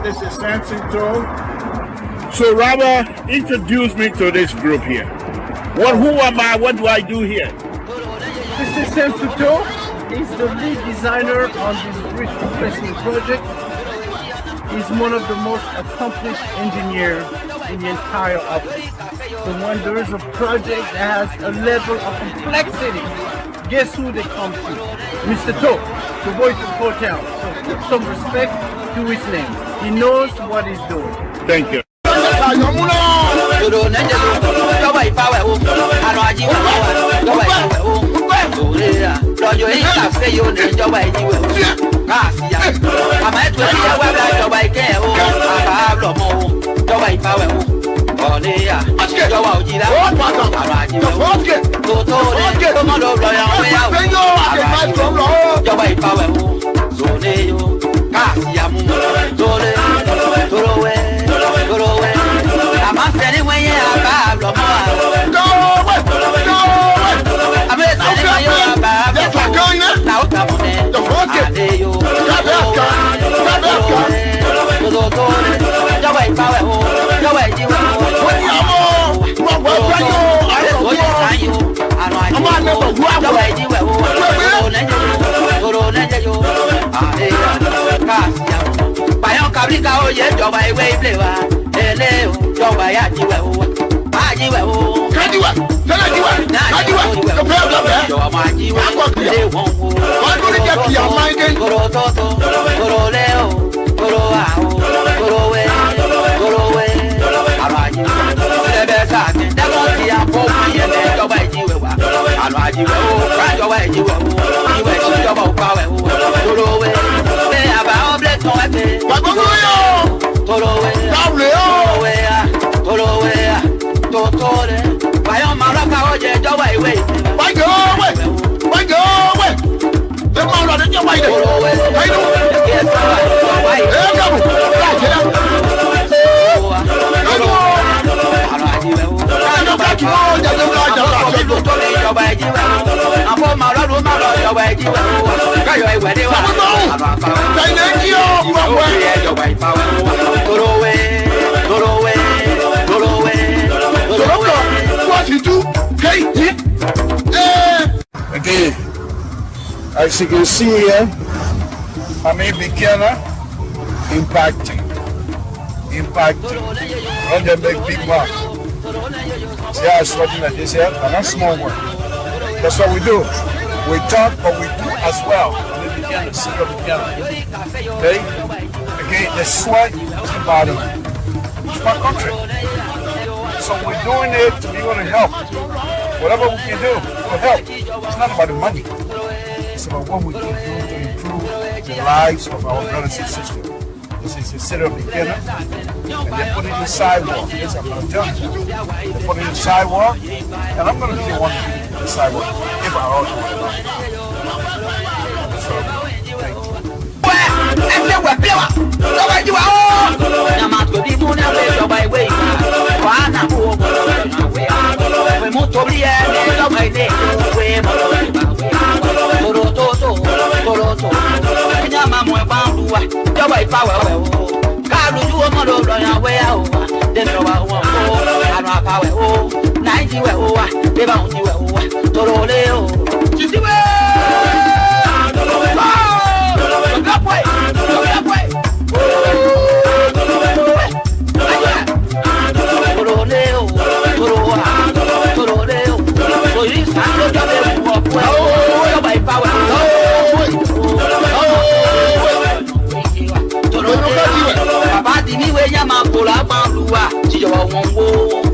This is Samson. So Robert, introduce me to this group here. Who am I? What do I do here? This is Samson. He's the lead designer on this bridge replacement project. He's one of the most accomplished engineers in the entire office. So when there is a project that has a level of complexity, guess who they come to? Mr. To, the voice of hotel. So put some respect to his name. He knows what he's doing. Thank you. Okay, as you can see here, I'm a beginner impacting. Run the big mark. See how it's working like this here? And that's small work. That's what we do. We talk, but we do as well. The beginner, see your beginner. Okay? Again, the sweat is the body. It's my country. So we're doing it to be able to help. Whatever we can do will help. It's not about the money. It's about what we can do to improve the lives of our brothers and sisters. This is a city of beginner. And they put it in the sidewalk. Yes, I'm going to tell you. They put it in the sidewalk. And I'm going to be the one to be in the sidewalk if I also want to know. So, thank you. Baba di mi we nya ma pola pa luwa ti yo won wo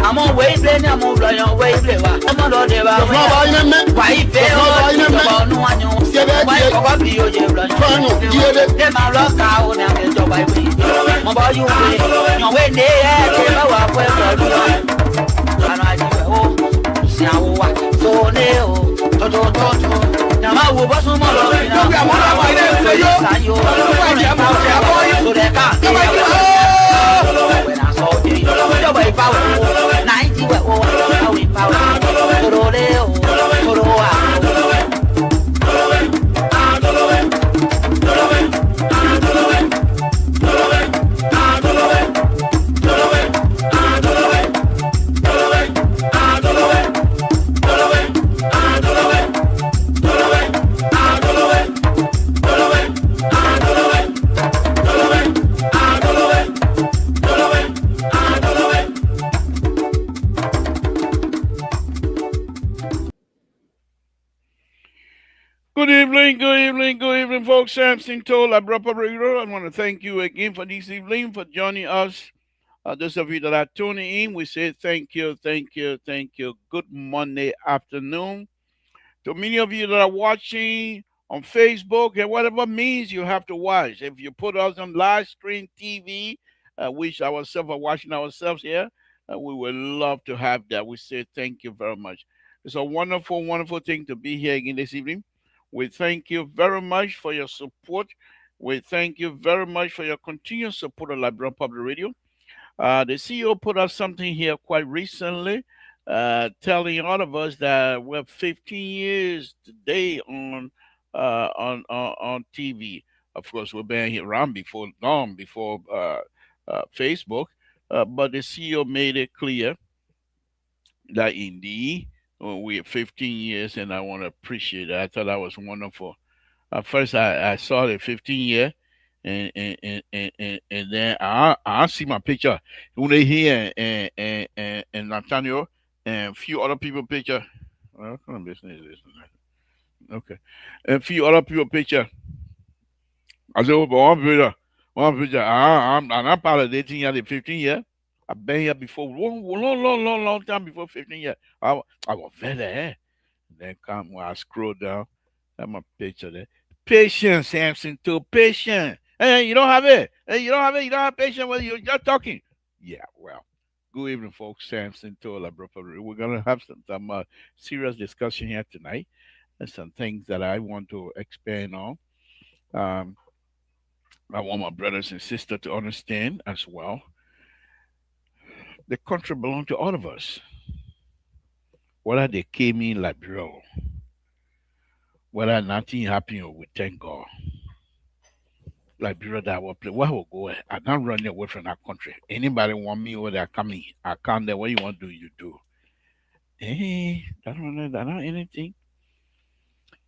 I'm on way, I'm on way, I'm on the why pay no one why be your them are lost out and get your wife. About you, your way, never walk away from you. So neo, Toto, Nama will was no more. So they can't when I saw you, your way power, 90 power, Toroleo, Toroa. Good evening, folks. Samson told I brought up radio. I want to thank you again for this evening for joining us. Those of you that are tuning in, we say thank you, thank you, thank you. Good Monday afternoon. To many of you that are watching on Facebook and whatever means you have to watch, if you put us on live screen TV, which ourselves are watching ourselves here, we would love to have that. We say thank you very much. It's a wonderful, wonderful thing to be here again this evening. We thank you very much for your support. We thank you very much for your continued support of Liberian Public Radio. The CEO put out something here quite recently, telling all of us that we're 15 years today on TV. Of course, we've been around before, long before Facebook, but the CEO made it clear that indeed we're 15 years, and I want to appreciate it. I thought that was wonderful. First, I saw the 15 year, and then I see my picture. When they here and Nathaniel and a few other people picture. Well, what kind of business is this? Okay, and a few other people picture. I said, oh, but one picture. I'm part of the 18 year, the 15 year. I've been here before, long time before 15 years. I was very there. Then come when I scroll down, that's my picture there. Patience, Samson, too. Patience. Hey, you don't have it. Hey, you don't have it. You don't have patience when you're just talking. Yeah, well. Good evening, folks. Samson Tola, brother. We're gonna have some serious discussion here tonight, and some things that I want to expand on. Um, I want my brothers and sisters to understand as well. The country belongs to all of us. Whether they came in Liberia, whether nothing happened, we thank God. Liberia that will play. Where will go? I'm not running away from that country. Anybody want me over there coming? I come there. What you want to do, you do. Hey, that's not anything.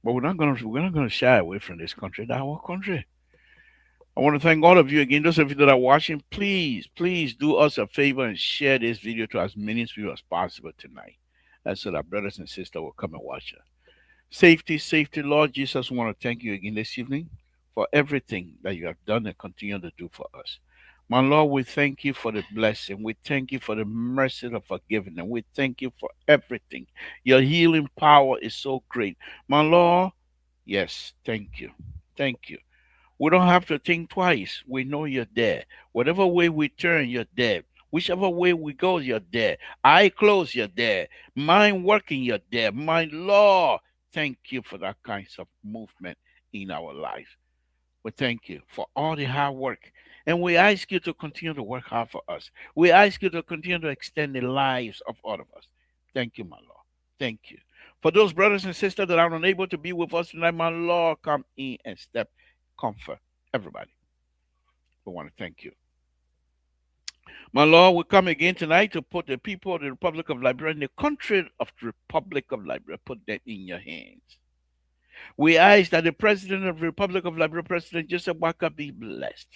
But we're not gonna shy away from this country. That's our country. I want to thank all of you again. Those of you that are watching, please do us a favor and share this video to as many people as possible tonight. And so that brothers and sisters will come and watch it. Safety, Lord Jesus, I want to thank you again this evening for everything that you have done and continue to do for us. My Lord, we thank you for the blessing. We thank you for the mercy of forgiveness. We thank you for everything. Your healing power is so great. My Lord, yes, thank you. Thank you. We don't have to think twice. We know you're there. Whatever way we turn, you're there. Whichever way we go, you're there. Eye closed, you're there. Mind working, you're there. My Lord, thank you for that kinds of movement in our life. We thank you for all the hard work. And we ask you to continue to work hard for us. We ask you to continue to extend the lives of all of us. Thank you, my Lord. Thank you. For those brothers and sisters that are unable to be with us tonight, my Lord, come in and step comfort everybody. We want to thank you. My Lord, we come again tonight to put the people of the Republic of Liberia and the country of the Republic of Liberia, put them in your hands. We ask that the President of the Republic of Liberia, President Joseph Waka, be blessed.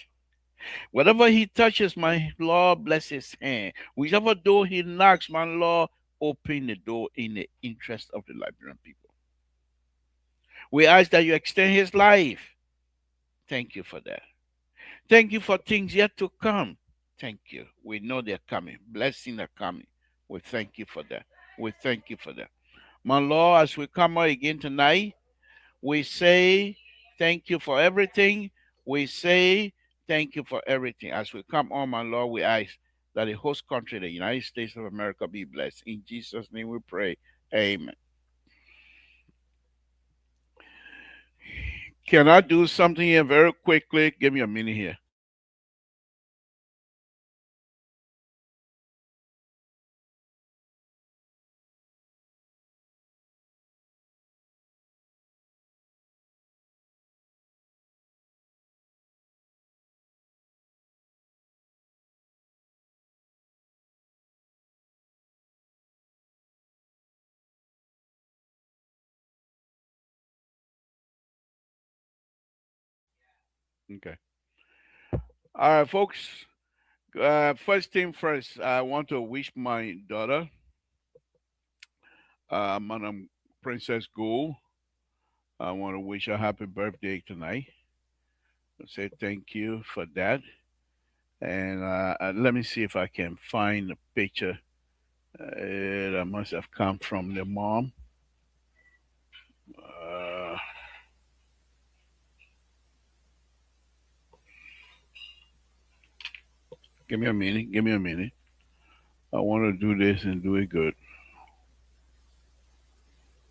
Whatever he touches, my Lord, bless his hand. Whichever door he knocks, my Lord, open the door in the interest of the Liberian people. We ask that you extend his life. Thank you for that. Thank you for things yet to come. Thank you. We know they're coming. Blessings are coming. We thank you for that. We thank you for that. My Lord, as we come out again tonight, we say thank you for everything. We say thank you for everything. As we come on, my Lord, we ask that the host country, the United States of America, be blessed. In Jesus' name we pray. Amen. Can I do something here very quickly? Give me a minute here. Okay. All right, folks. First thing first, I want to wish my daughter, Madam Princess Gould. I want to wish her happy birthday tonight. Say thank you for that. And let me see if I can find a picture that must have come from the mom. Uh, Give me a minute. Give me a minute. I want to do this and do it good.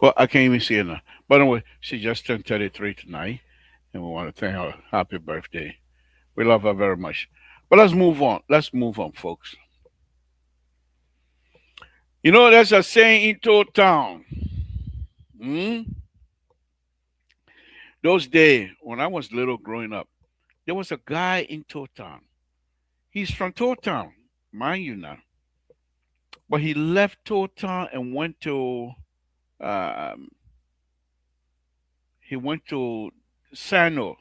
Well, I can't even see it now. But anyway, she just turned 33 tonight, and we want to thank her. Happy birthday. We love her very much. But let's move on. Let's move on, folks. You know, there's a saying in Toad Town. Hmm? Those days, when I was little growing up, there was a guy in Toad Town. He's from Toad Town, mind you now. But he left Toad Town and um, went to Sano,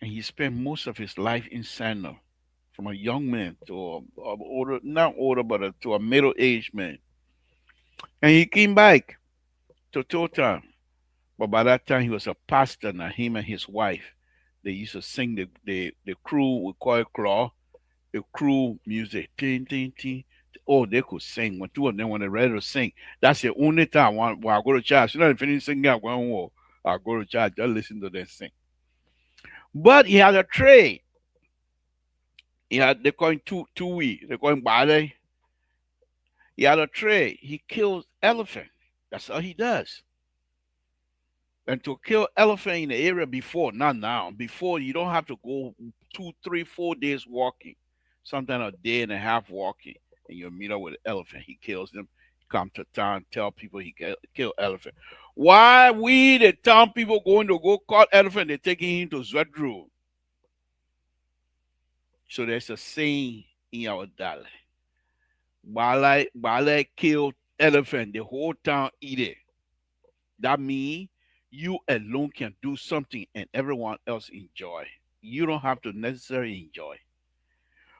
and he spent most of his life in Sano, from a young man to a older, not older, but to a middle-aged man. And he came back to Toad Town. But by that time, he was a pastor. Now, him and his wife, they used to sing the crew, we call it claw, the crew music. Ting, ting, ting. Oh, they could sing. When two of them, when they're ready to sing, that's the only time when I go to church. You know, if anything singing, I go to church, just listen to them sing. But he had a trade. They call him two they call him Bale. He had a trade. He kills elephant. That's all he does. And to kill elephant in the area before, not now, before you don't have to go 2, 3, 4 days walking, sometimes a day and a half walking, and you'll meet up with an elephant. He kills them, come to town, tell people he kill elephant. Why we the town people going to go caught elephant? They're taking him to Zwedru. So there's a saying in our dialect. Bale killed elephant, the whole town eat it. That means you alone can do something and everyone else enjoy. You don't have to necessarily enjoy.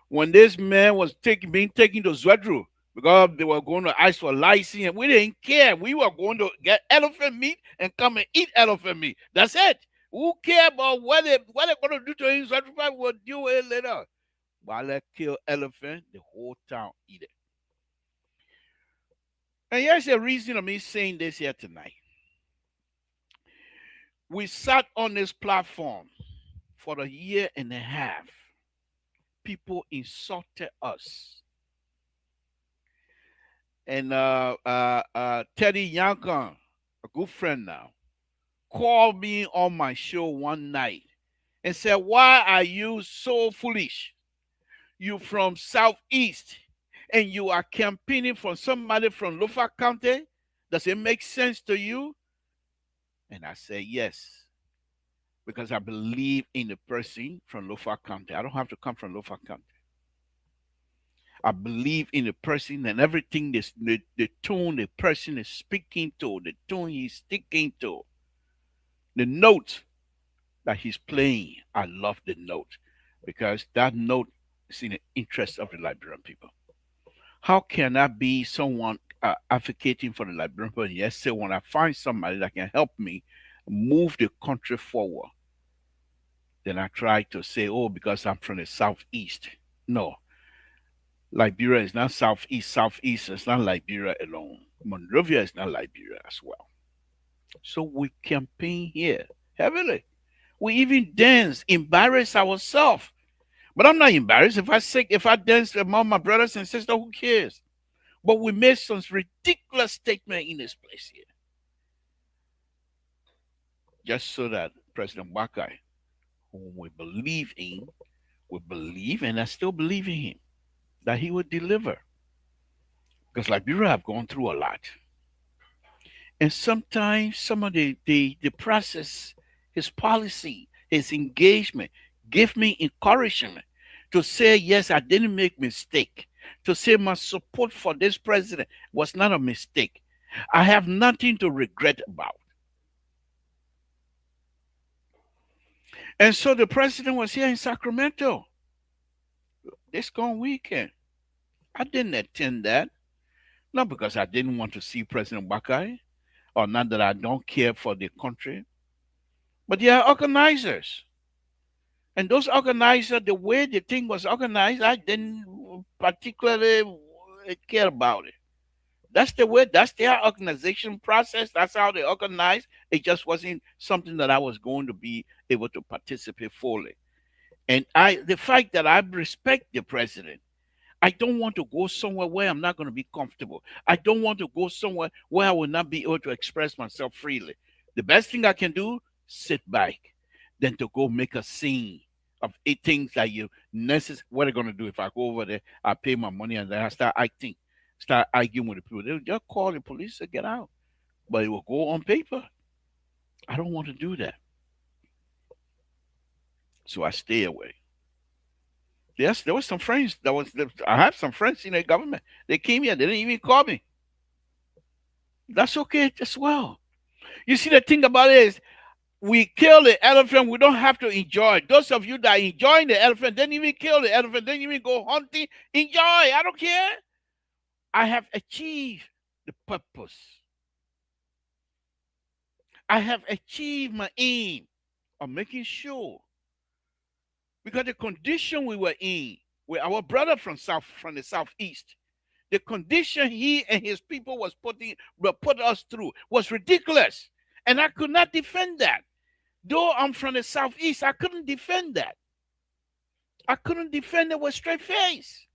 When this man was being taken to Zwedru because they were going to ask for license, and we didn't care. We were going to get elephant meat and come and eat elephant meat. That's it. Who care about what they're going to do to him? Zwedru will deal with it later. While they kill elephant, the whole town eat it. And here's the reason of me saying this here tonight. We sat on this platform for a year and a half. People insulted us. And Teddy Yankan, a good friend now, called me on my show one night and said, "Why are you so foolish? You from Southeast and you are campaigning for somebody from Lofa County? Does it make sense to you?" And I said, yes, because I believe in the person from Lofa County. I don't have to come from Lofa County. I believe in the person and everything, the tone the person is speaking to, the tone he's sticking to, the notes that he's playing, I love the note because that note is in the interest of the Liberian people. How can I be someone advocating for the Liberian people? Yes, say when I find somebody that can help me move the country forward, then I try to say, oh, because I'm from the southeast. No, Liberia is not southeast. Southeast is not Liberia alone. Monrovia is not Liberia as well. So we campaign here heavily. We even dance, embarrass ourselves. But I'm not embarrassed. If I sing, if I dance among my brothers and sisters, who cares? But we made some ridiculous statement in this place here. Just so that President Wakai, whom we believe, and I still believe in him, that he would deliver. Because Liberia have gone through a lot. And sometimes some of the process, his policy, his engagement, give me encouragement to say, yes, I didn't make mistake. To say my support for this president was not a mistake. I have nothing to regret about. And so the president was here in Sacramento this gone weekend. I didn't attend that, not because I didn't want to see President Bakai, or not that I don't care for the country, but they are organizers. And those organizers, the way the thing was organized, I didn't particularly care about it. That's the way, that's their organization process. That's how they organize. It just wasn't something that I was going to be able to participate fully. And the fact that I respect the president, I don't want to go somewhere where I'm not going to be comfortable. I don't want to go somewhere where I will not be able to express myself freely. The best thing I can do, sit back, than to go make a scene of eight things that you necessary. What are going to do if I go over there? I pay my money and then I start arguing with the people. They'll just call the police and get out. But it will go on paper. I don't want to do that. So I stay away. Yes, there was some friends. I have some friends in the government. They came here. They didn't even call me. That's okay as well. You see, the thing about it is, we kill the elephant. We don't have to enjoy it. Those of you that are enjoying the elephant, didn't even kill the elephant. Didn't even go hunting. Enjoy. I don't care. I have achieved the purpose. I have achieved my aim of making sure, because the condition we were in with our brother from the southeast, the condition he and his people put us through was ridiculous, and I could not defend that. Though I'm from the southeast, I couldn't defend that. I couldn't defend it with straight face.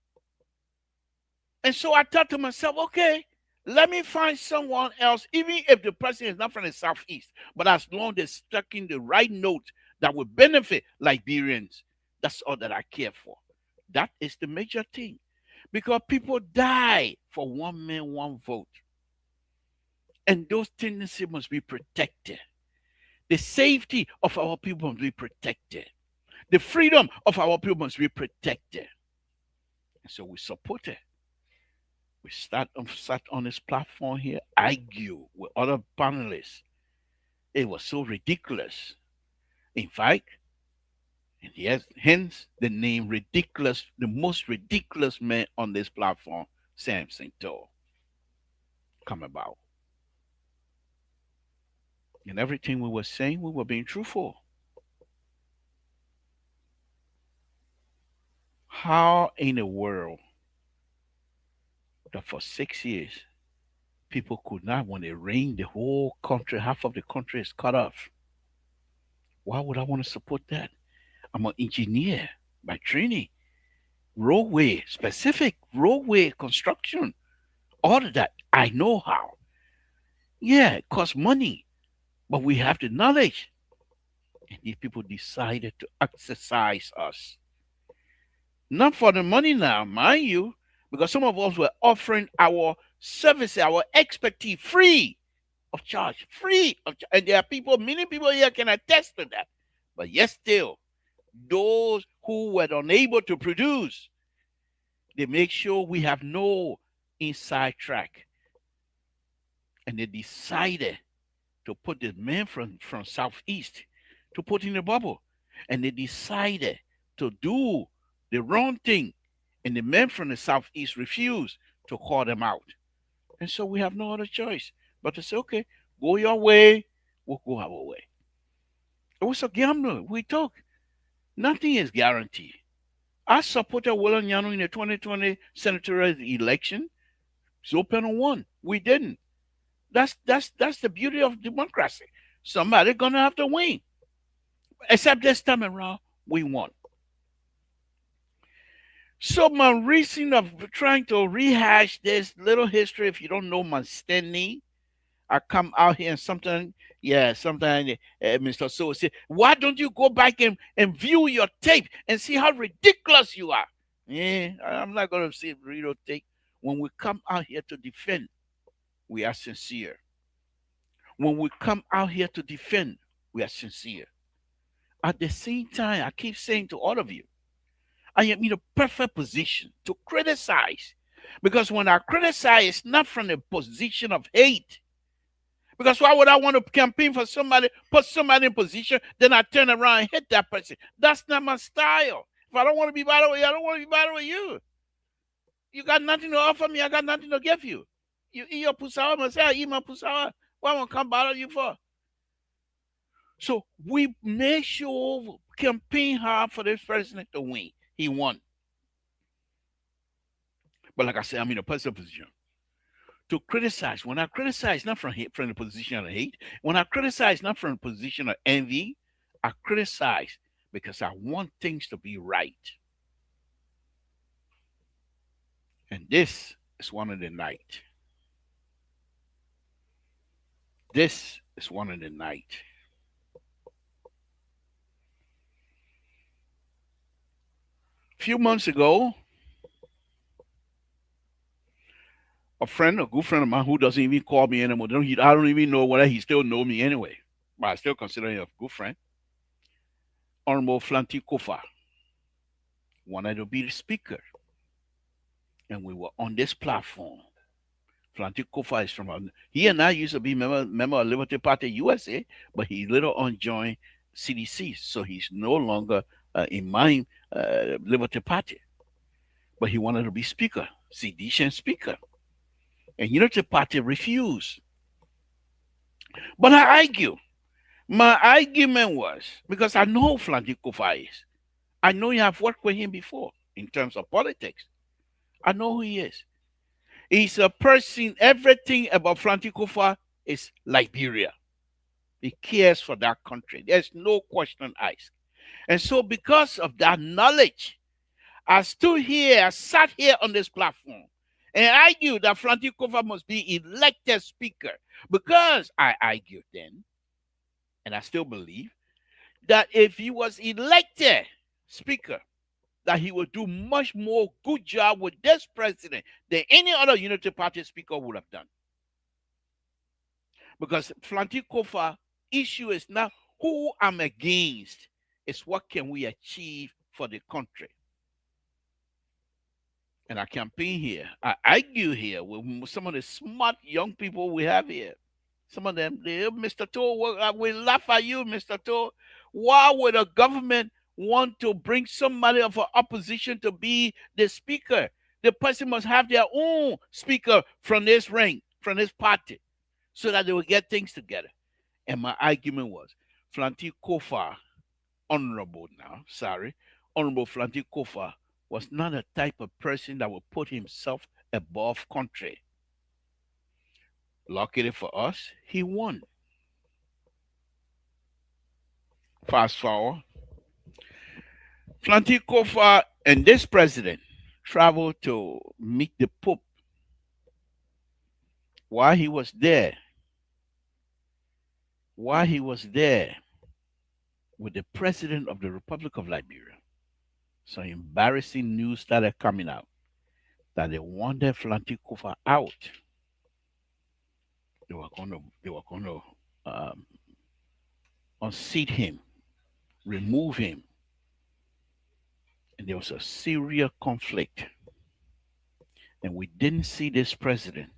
And so I thought to myself, okay, let me find someone else, even if the person is not from the southeast, but as long as they're stuck in the right note that will benefit Liberians, that's all that I care for. That is the major thing. Because people die for one man, one vote. And those tendencies must be protected. The safety of our people must be protected. The freedom of our people must be protected. And so we support it. We sat on this platform here, argue with other panelists. It was so ridiculous. In fact, and yes, hence the name ridiculous, the most ridiculous man on this platform, Samson come about. And everything we were saying, we were being truthful. How in the world that for 6 years people could not, when it rained, the whole country, half of the country is cut off? Why would I want to support that? I'm an engineer by training. Roadway, specific roadway construction. All of that, I know how. Yeah, it costs money, but we have the knowledge. And these people decided to exercise us. Not for the money now, mind you, because some of us were offering our service, our expertise free of charge. And there are people, many people here can attest to that. But yet still, those who were unable to produce, they make sure we have no inside track. And they decided to put the men from Southeast to put in the bubble. And they decided to do the wrong thing. And the men from the southeast refused to call them out. And so we have no other choice but to say, okay, go your way, we'll go our way. It was a gamble. We talk. Nothing is guaranteed. I supported William Yano in the 2020 senatorial election. Zopeno won. We didn't. That's the beauty of democracy. Somebody gonna have to win. Except this time around, we won. So my reason of trying to rehash this little history, if you don't know my standing, I come out here and sometimes Mr. So say, why don't you go back and view your tape and see how ridiculous you are? Yeah, I'm not gonna say real tape. When we come out here to defend, we are sincere. When we come out here to defend, we are sincere. At the same time, I keep saying to all of you, I am in a perfect position to criticize. Because when I criticize, it's not from a position of hate. Because why would I want to campaign for somebody, put somebody in position, then I turn around and hit that person? That's not my style. If I don't want to be battled with you, I don't want to be battled with you. You got nothing to offer me, I got nothing to give you. You eat your pusawa, I say I eat my pusawa. What I want to come battle you for? So we make sure campaign hard for this president to win. He won. But like I said, I'm in a personal position to criticize. When I criticize, not from hate, from the position of hate. When I criticize, not from the position of envy, I criticize because I want things to be right. And this is one of the night. This is one of the night. A few months ago, a good friend of mine who doesn't even call me anymore. I don't even know whether he still know me anyway, but I still consider him a good friend. Honorable Flanty Kofa wanted to be the speaker, and we were on this platform. Flanty Kofa is from he and I used to be member of Liberty Party USA, but he later on joined CDC, so he's no longer in my Liberty Party. But he wanted to be speaker, CDC speaker. And Unity Party refused. But I argue. My argument was because I know who Flanty Kofa is. I know you have worked with him before in terms of politics. I know who he is. He's a person, everything about Flanty Kofa is Liberia. He cares for that country. There's no question asked. And so, because of that knowledge, I sat here on this platform and argued that Flanty Kofa must be elected speaker because I argued then, and I still believe, that if he was elected speaker, that he would do much more good job with this president than any other Unity Party speaker would have done. Because Flanty Kofa issue is not who I'm against, it's what can we achieve for the country. And I campaign here. I argue here with some of the smart young people we have here. Some of them, Mr. Toll, we laugh at you, Mr. Toll. Why would a government want to bring somebody of an opposition to be the speaker? The person must have their own speaker from this rank, from this party, so that they will get things together. And my argument was, Flanty Kofa, Honorable Flanty Kofa, was not a type of person that would put himself above country. Luckily for us, he won. Fast forward. Flanty Kofa and this president traveled to meet the Pope. While he was there with the president of the Republic of Liberia, some embarrassing news started coming out that they wanted Flanty Kofa out. They were going to unseat him, remove him, and there was a serious conflict. And we didn't see this president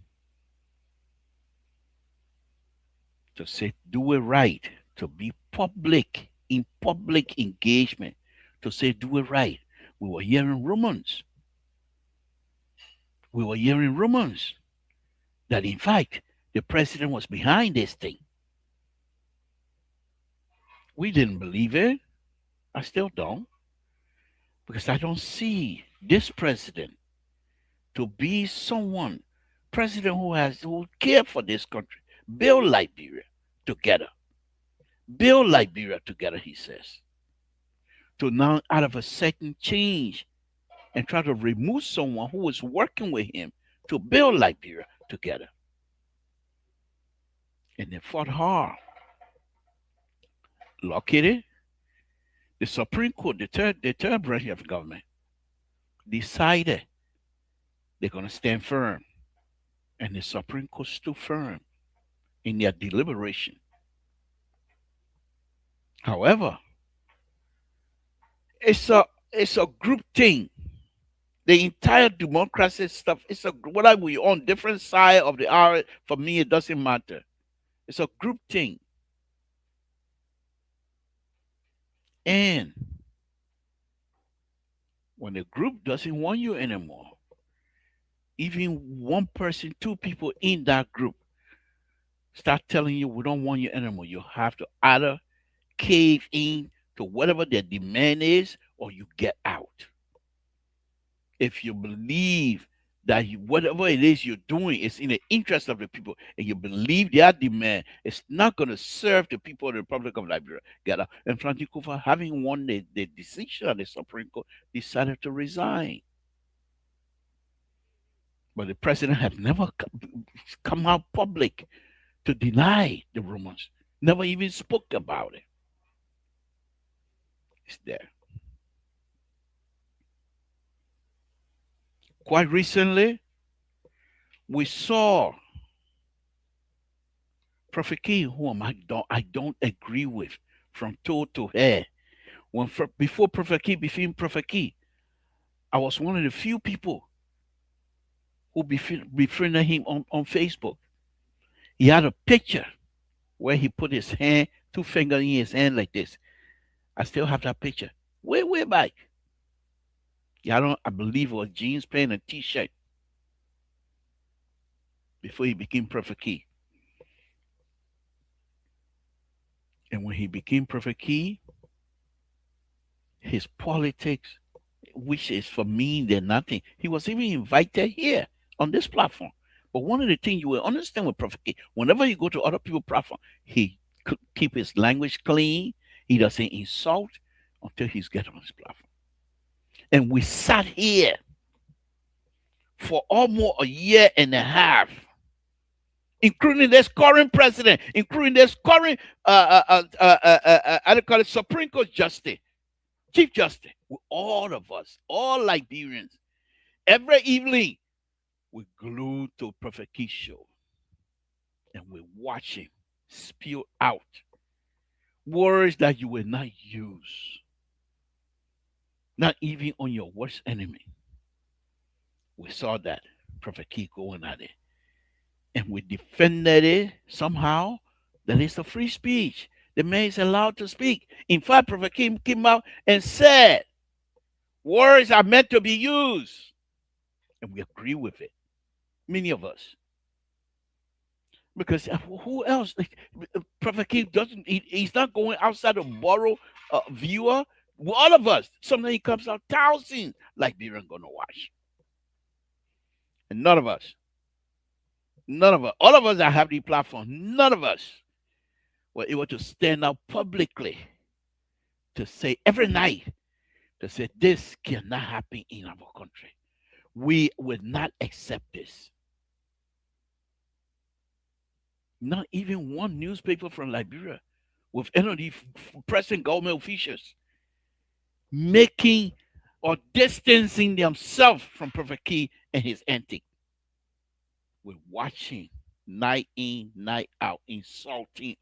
to say do it right, to be public in public engagement to say do it right. We were hearing rumors. We were hearing rumors that in fact the president was behind this thing. We didn't believe it. I still don't, because I don't see this president to be someone, president who care for this country, build Liberia together, build Liberia together. He says to now out of a second change and try to remove someone who was working with him to build Liberia together. And they fought hard. Luckily, the Supreme Court, the third branch of government, decided they're going to stand firm. And the Supreme Court stood firm in their deliberation. However, it's a group thing. The entire democracy stuff, whether we're on different side of the aisle, for me it doesn't matter. It's a group thing. And when the group doesn't want you anymore, even one person, two people in that group start telling you we don't want you anymore, you have to either cave in to whatever their demand is or you get out. If you believe that whatever it is you're doing is in the interest of the people and you believe their demand is not going to serve the people of the Republic of Liberia, get out. And Francis Kufa, having won the decision of the Supreme Court, decided to resign. But the president had never come out public to deny the rumors, never even spoke about it. It's there. Quite recently, we saw Prophet King, whom I don't agree with from toe to hair. Before Prophet King became Prophet King, I was one of the few people who befriended him on Facebook. He had a picture where he put his hand, two fingers in his hand like this. I still have that picture. Way back. I believe it was jeans, pants, and t-shirt before he became Prophet Key. And when he became Prophet Key, his politics, which is for me, they're nothing. He was even invited here on this platform. But one of the things you will understand with Prophet Key, whenever you go to other people's platform, he keep his language clean. He doesn't insult until he's get on his platform. And we sat here for almost a year and a half, including this current president, including this current Supreme Court Justice, Chief Justice, with all of us, all Liberians. Every evening, we glued to Prophet Key's show and we watch him spew out words that you will not use, not even on your worst enemy. We saw that Prophet Key going at it, and we defended it somehow. That is the free speech. The man is allowed to speak. In fact, Prophet Key came out and said, words are meant to be used. And we agree with it. Many of us. Because who else? Prophet King he's not going outside to borrow a viewer. All of us, sometimes he comes out thousands like Liberians gonna watch. And none of us, all of us that have the platform, none of us were able to stand out publicly to say every night, to say this cannot happen in our country. We will not accept this. Not even one newspaper from Liberia with any of the present government officials making or distancing themselves from Prophet Key and his antic. We're watching night in, night out, insulting.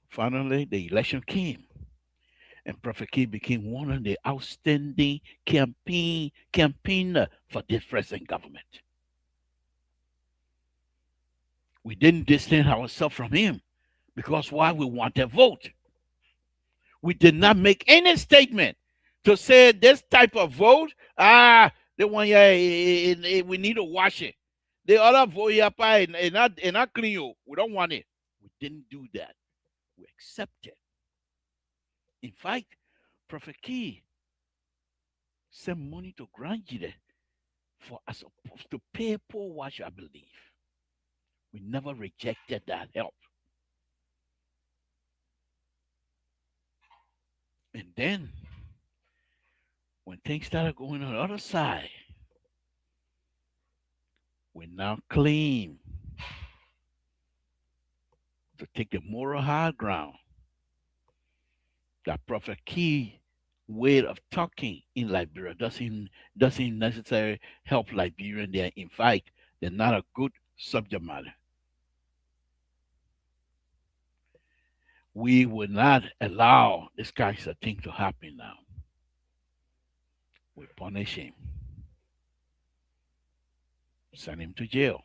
Finally, the election came, and Prophet Key became one of the outstanding campaigner for this present government. We didn't distance ourselves from him because why? We want a vote. We did not make any statement to say this type of vote. The one yeah, we need to wash it. The other vote yeah, and not clean you. We don't want it. We didn't do that. We accepted. In fact, Prophet Key sent money to Granjide for as opposed to pay poor wash, I believe. We never rejected that help. And then when things started going on the other side, we now claim to take the moral high ground that Prophet Key way of talking in Liberia doesn't necessarily help Liberian there. In fact, they're not a good subject matter. We will not allow this kind of thing to happen now. We punish him, send him to jail.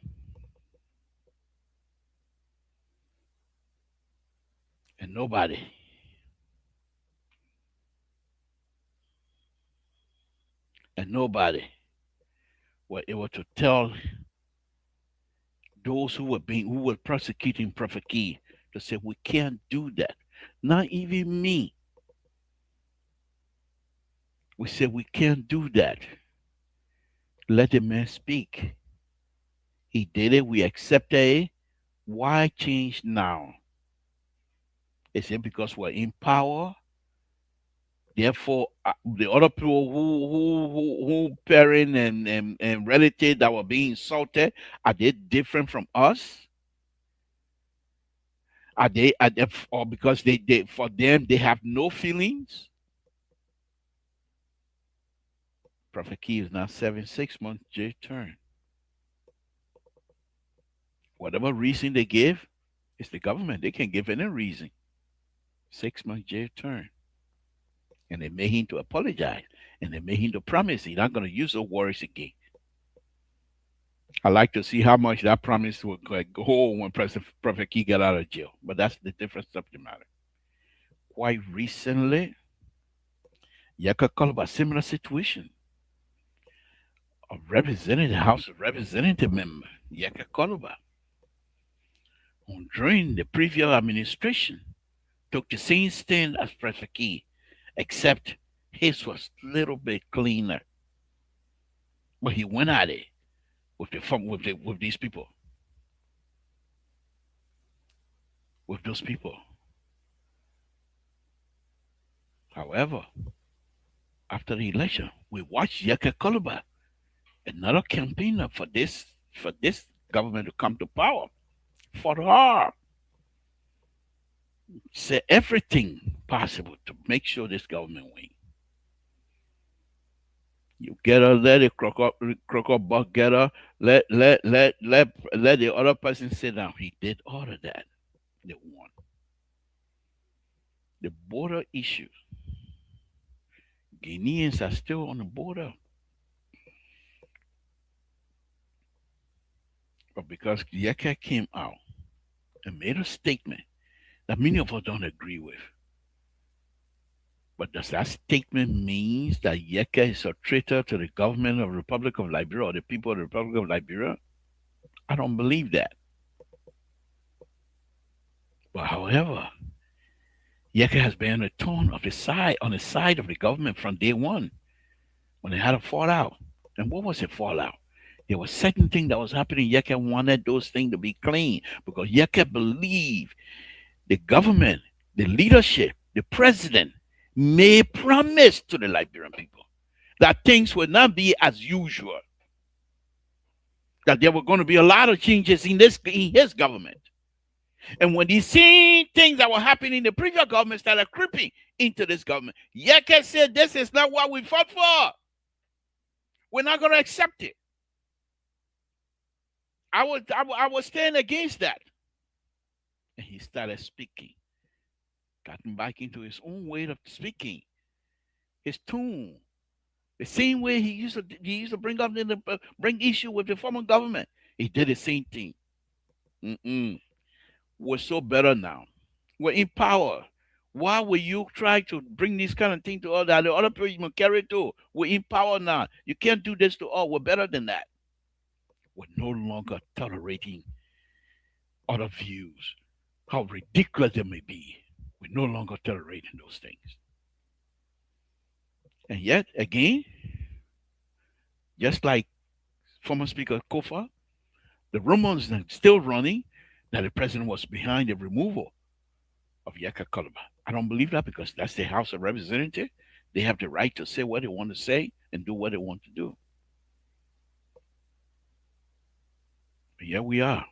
And nobody were able to tell those who were prosecuting Prophet Key to say we can't do that. Not even me. We said we can't do that. Let the man speak. He did it. We accepted it. Why change now? Is it because we're in power? Therefore, the other people who parent and relative that were being insulted, are they different from us? Are they or because they for them they have no feelings? Prophet Key is now serving 6 months jail term. Whatever reason they give, it's the government. They can give any reason. 6 months jail term. And they made him to apologize. And they made him to promise he's not going to use those words again. I like to see how much that promise will go when Prophet Key got out of jail. But that's the different subject matter. Quite recently, Yaka called about similar situation. A representative, House of Representative member, Yaka Koluba, during the previous administration, took the same stand as Prophet Key, except his was a little bit cleaner. But he went at it with these people, with those people. However, after the election, we watched Yaka Koluba, another campaigner for this government to come to power, for her, say everything possible to make sure this government win. You get her, let the crook buck get her, let the other person sit down. He did all of that. They won. The border issues. Guineans are still on the border. But because Yeka came out and made a statement that many of us don't agree with. But does that statement mean that Yeka is a traitor to the government of the Republic of Liberia or the people of the Republic of Liberia? I don't believe that. But however, Yeka has been a thorn on the side of the government from day one when they had a fallout. And what was the fallout? There was certain thing that was happening. Yeka wanted those things to be clean because Yeka believed the government, the leadership, the president made promise to the Liberian people that things would not be as usual. That there were going to be a lot of changes in his government. And when these same things that were happening in the previous government started creeping into this government, Yeke said, this is not what we fought for. We're not going to accept it. I was standing against that. And he started speaking, gotten back into his own way of speaking, his tune, the same way he used to bring issue with the former government. He did the same thing. Mm-mm. We're so better now. We're in power. Why will you try to bring this kind of thing to others? The other people you can carry it too. We're in power now. You can't do this to all. We're better than that. We're no longer tolerating other views, how ridiculous they may be. We're no longer tolerating those things. And yet, again, just like former Speaker Kofa, the rumors are still running that the president was behind the removal of Yaka Kalaba. I don't believe that because that's the House of Representatives. They have the right to say what they want to say and do what they want to do. But here we are.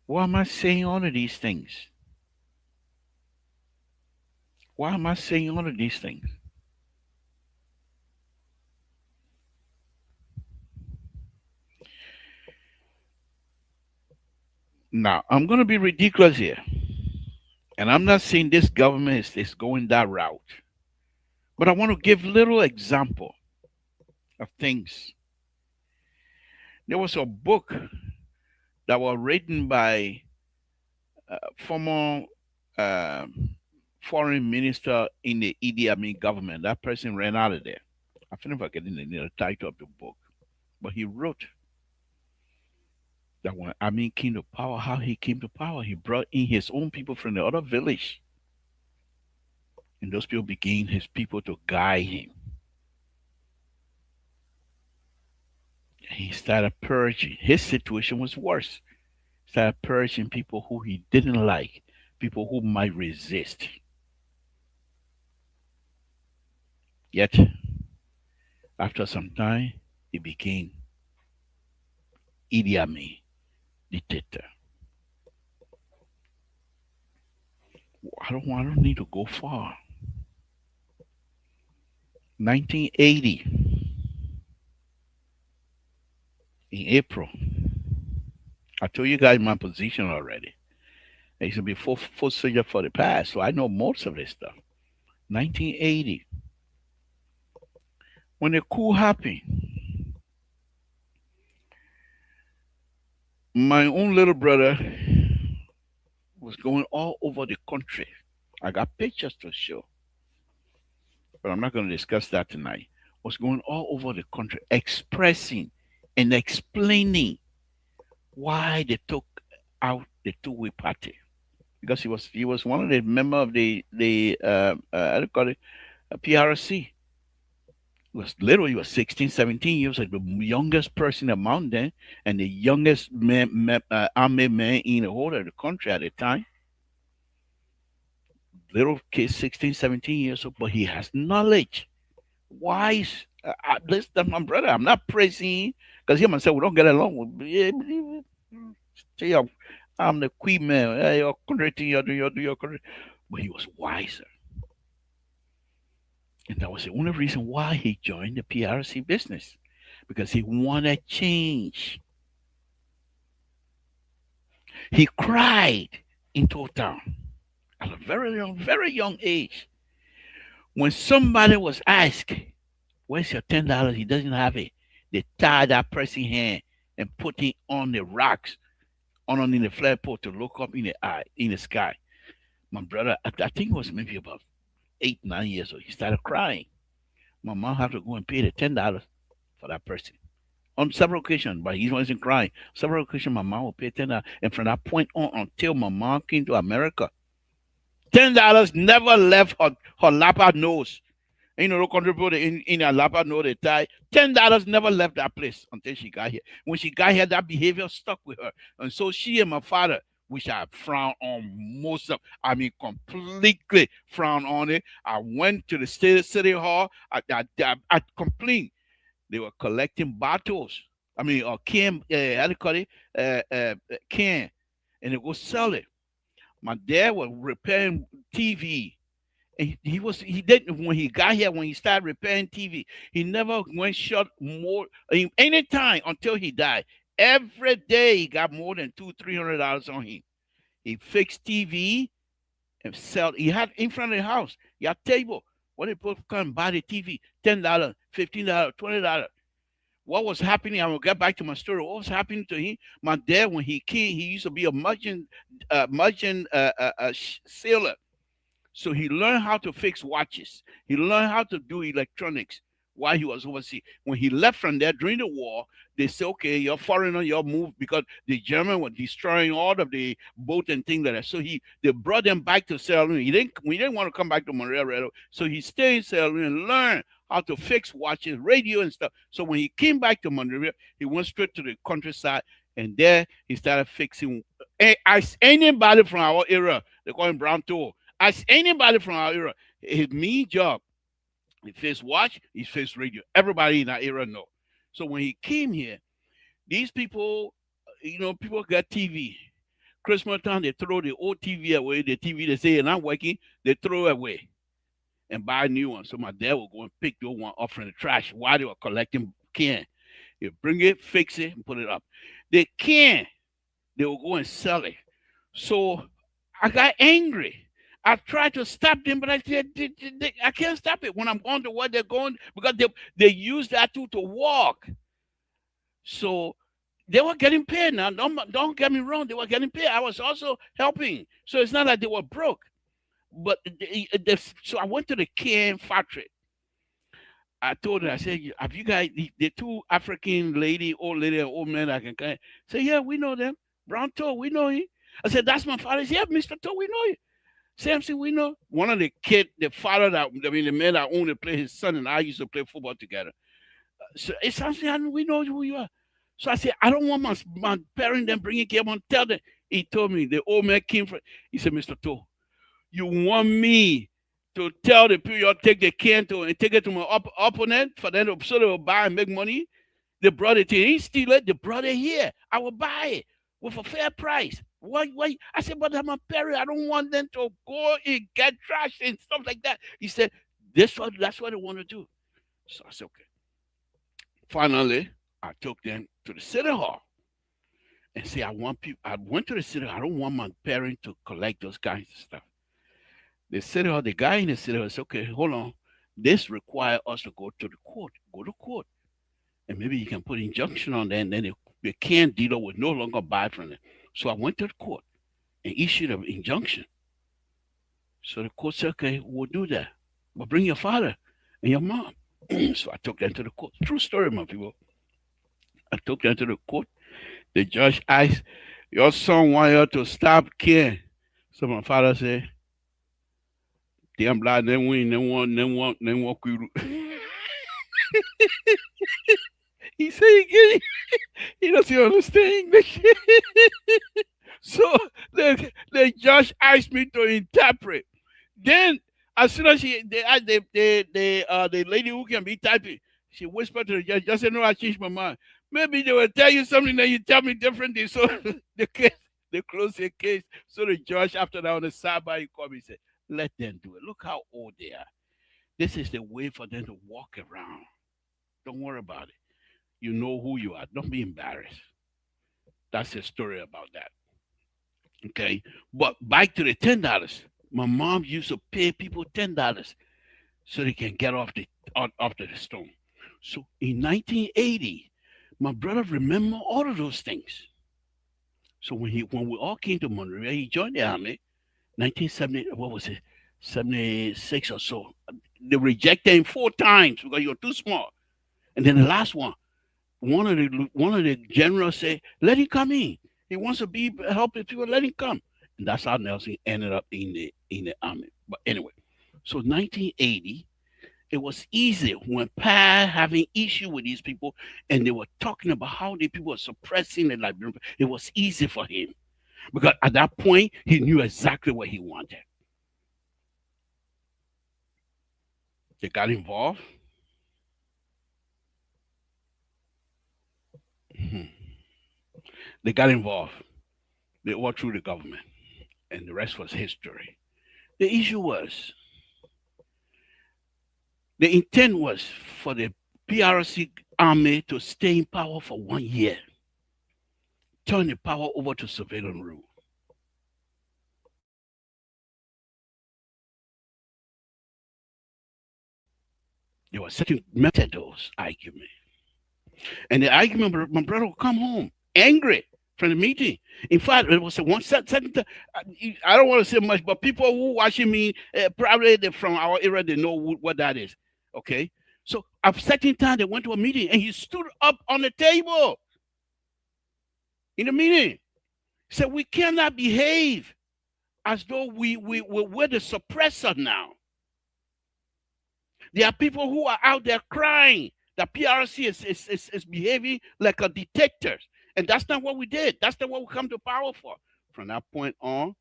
Why am I saying all of these things? Why am I saying all of these things? Now, I'm going to be ridiculous here. And I'm not saying this government is going that route. But I want to give little example of things. There was a book that was written by former um foreign minister in the Idi Amin government. That person ran out of there. I think if I get in the title of the book. But he wrote that when Amin came to power, how he came to power, he brought in his own people from the other village. And those people became his people to guide him. He started purging. His situation was worse. Started purging people who he didn't like, people who might resist. Yet, after some time, he became Idi Amin, dictator. I don't need to go far. 1980, in April, I told you guys my position already. I used to be full soldier for the past, so I know most of this stuff. 1980, when the coup happened, my own little brother was going all over the country. I got pictures to show, but I'm not going to discuss that tonight. Was going all over the country expressing and explaining why they took out the two-way party because he was one of the member of the how do you call it, PRC. Was literally he was 16, 17 years old, the youngest person among them, and the youngest army man in the whole of the country at the time. Little kid, 16, 17 years old, but he has knowledge. Wise. Listen, my brother, I'm not praising because him and myself we don't get along. Say I'm the queen man. Your country thing, you do your country. But he was wiser. And that was the only reason why he joined the PRC business because he wanted change. He cried in town at a very young age. When somebody was asked, "Where's your $10?" He doesn't have it. They tie that person's hand and put it on the rocks, on in the flagpole to look up in the sky. My brother, I think it was maybe about 8, 9 years old. He started crying. My mom had to go and pay the $10 for that person on several occasions, but he wasn't crying. Several occasions, my mom would pay $10, and from that point on until my mom came to America, $10 never left her lapa nose. You know, the country people in her lapa know they tie. $10 never left that place until she got here. When she got here, that behavior stuck with her, and so she and my father, which I frown on most of, I mean, completely frown on it. I went to the city hall. I complained. They were collecting bottles. I mean, or can, how do you call it? Can, and they go sell it. My dad was repairing TV. And he didn't when he got here when he started repairing TV. He never went short more any time until he died. Every day he got more than $200-300 on him. He fixed TV and sell. He had in front of the house. He had table. What they put come buy the TV $10, $15, $20. what was happening. I will get back to my story. What was happening to him? My dad, when he came, he used to be a merchant sailor. So he learned how to fix watches. He learned how to do electronics while he was overseas. When he left from there during the war, they said, okay, you're foreigner, you're moved because the German were destroying all of the boat and things like that. So they brought them back to Sierra Leone. We didn't want to come back to Monreal. So he stayed in Sierra Leone and learned how to fix watches, radio and stuff. So when he came back to Monreal, he went straight to the countryside and there he started fixing. As anybody from our era, they call him Brown Tool. As anybody from our era, his main job, he faced watch, he faced radio. Everybody in that era know. So when he came here, these people, people got TV. Christmas time, they throw the old TV away. The TV they say, not working, they throw it away and buy a new one. So my dad would go and pick the old one up from the trash while they were collecting can. He'll bring it, fix it, and put it up. The can, they will go and sell it. So I got angry. I tried to stop them, but I said, I can't stop it when I'm going to where they're going because they use that tool to walk. So they were getting paid now. Don't get me wrong. They were getting paid. I was also helping. So it's not like they were broke. But so I went to the can factory. I told her, I said, have you guys, the two African old lady and old man I can kind say, yeah, we know them. Brown Toe, we know him. I said, that's my father. He said, yeah, Mr. Toe, we know you. Samson, we know. One of the kid, the father the man that owned the place, his son and I used to play football together. So it's something we know who you are. So I said, I don't want my parents them bringing him on tell them. He told me the old man came from. He said, Mr. Toe, you want me to tell the people you take the can to and take it to my opponent for them to so they will buy and make money? They brought it here. He steal it. They brought it here. I will buy it with a fair price. Why? I said, but I'm a parent. I don't want them to go and get trash and stuff like that. He said, that's what they want to do. So I said, okay. Finally, I took them to the city hall and say, I want people. I went to the city hall. I don't want my parents to collect those kinds of stuff. The city hall, the guy in the city hall said, okay, hold on. This requires us to go to the court. Go to court. And maybe you can put injunction on that, and then the can dealer would no longer buy from them. So I went to the court and issued an injunction. So the court said, okay, we'll do that. But bring your father and your mom. So I took them to the court. True story, my people. I took them to the court. The judge asked, your son want you to stop can. So my father said, damn blood, they win, they want you. He said he doesn't understand English. So the judge asked me to interpret. Then as soon as they asked the lady who can be typing, she whispered to the judge, just say no, I changed my mind. Maybe they will tell you something that you tell me differently. So the case, they closed the case. So the judge after that on the sidebar he called me and said, let them do it. Look how old they are. This is the way for them to walk around. Don't worry about it. You know who you are. Don't be embarrassed. That's the story about that. Okay. But back to the $10. My mom used to pay people $10 so they can get off the stone. So in 1980, my brother remembered all of those things. So when we all came to Monterey, he joined the army, 1970, what was it, 76 or so. They rejected him 4 times because you're too small. And then the last one of the generals said, let him come in. He wants to be helping people, let him come. And that's how Nelson ended up in the army. But anyway, so 1980, it was easy when Pa having issue with these people and they were talking about how the people were suppressing the Liberian. It was easy for him because at that point he knew exactly what he wanted. They got involved. They got involved. They overthrew the government, and the rest was history. The issue was the intent was for the PRC army to stay in power for 1 year, turn the power over to civilian rule. There were certain methods argument. And the argument, my brother would come home angry from the meeting. In fact, it was a one second. I don't want to say much, but people who watching me, probably from our era, they know what that is. Okay. So at certain time, they went to a meeting and he stood up on the table in the meeting. Said, we cannot behave as though we're the suppressor now. There are people who are out there crying that PRC is behaving like a dictator. And that's not what we did. That's not what we come to power for. From that point on,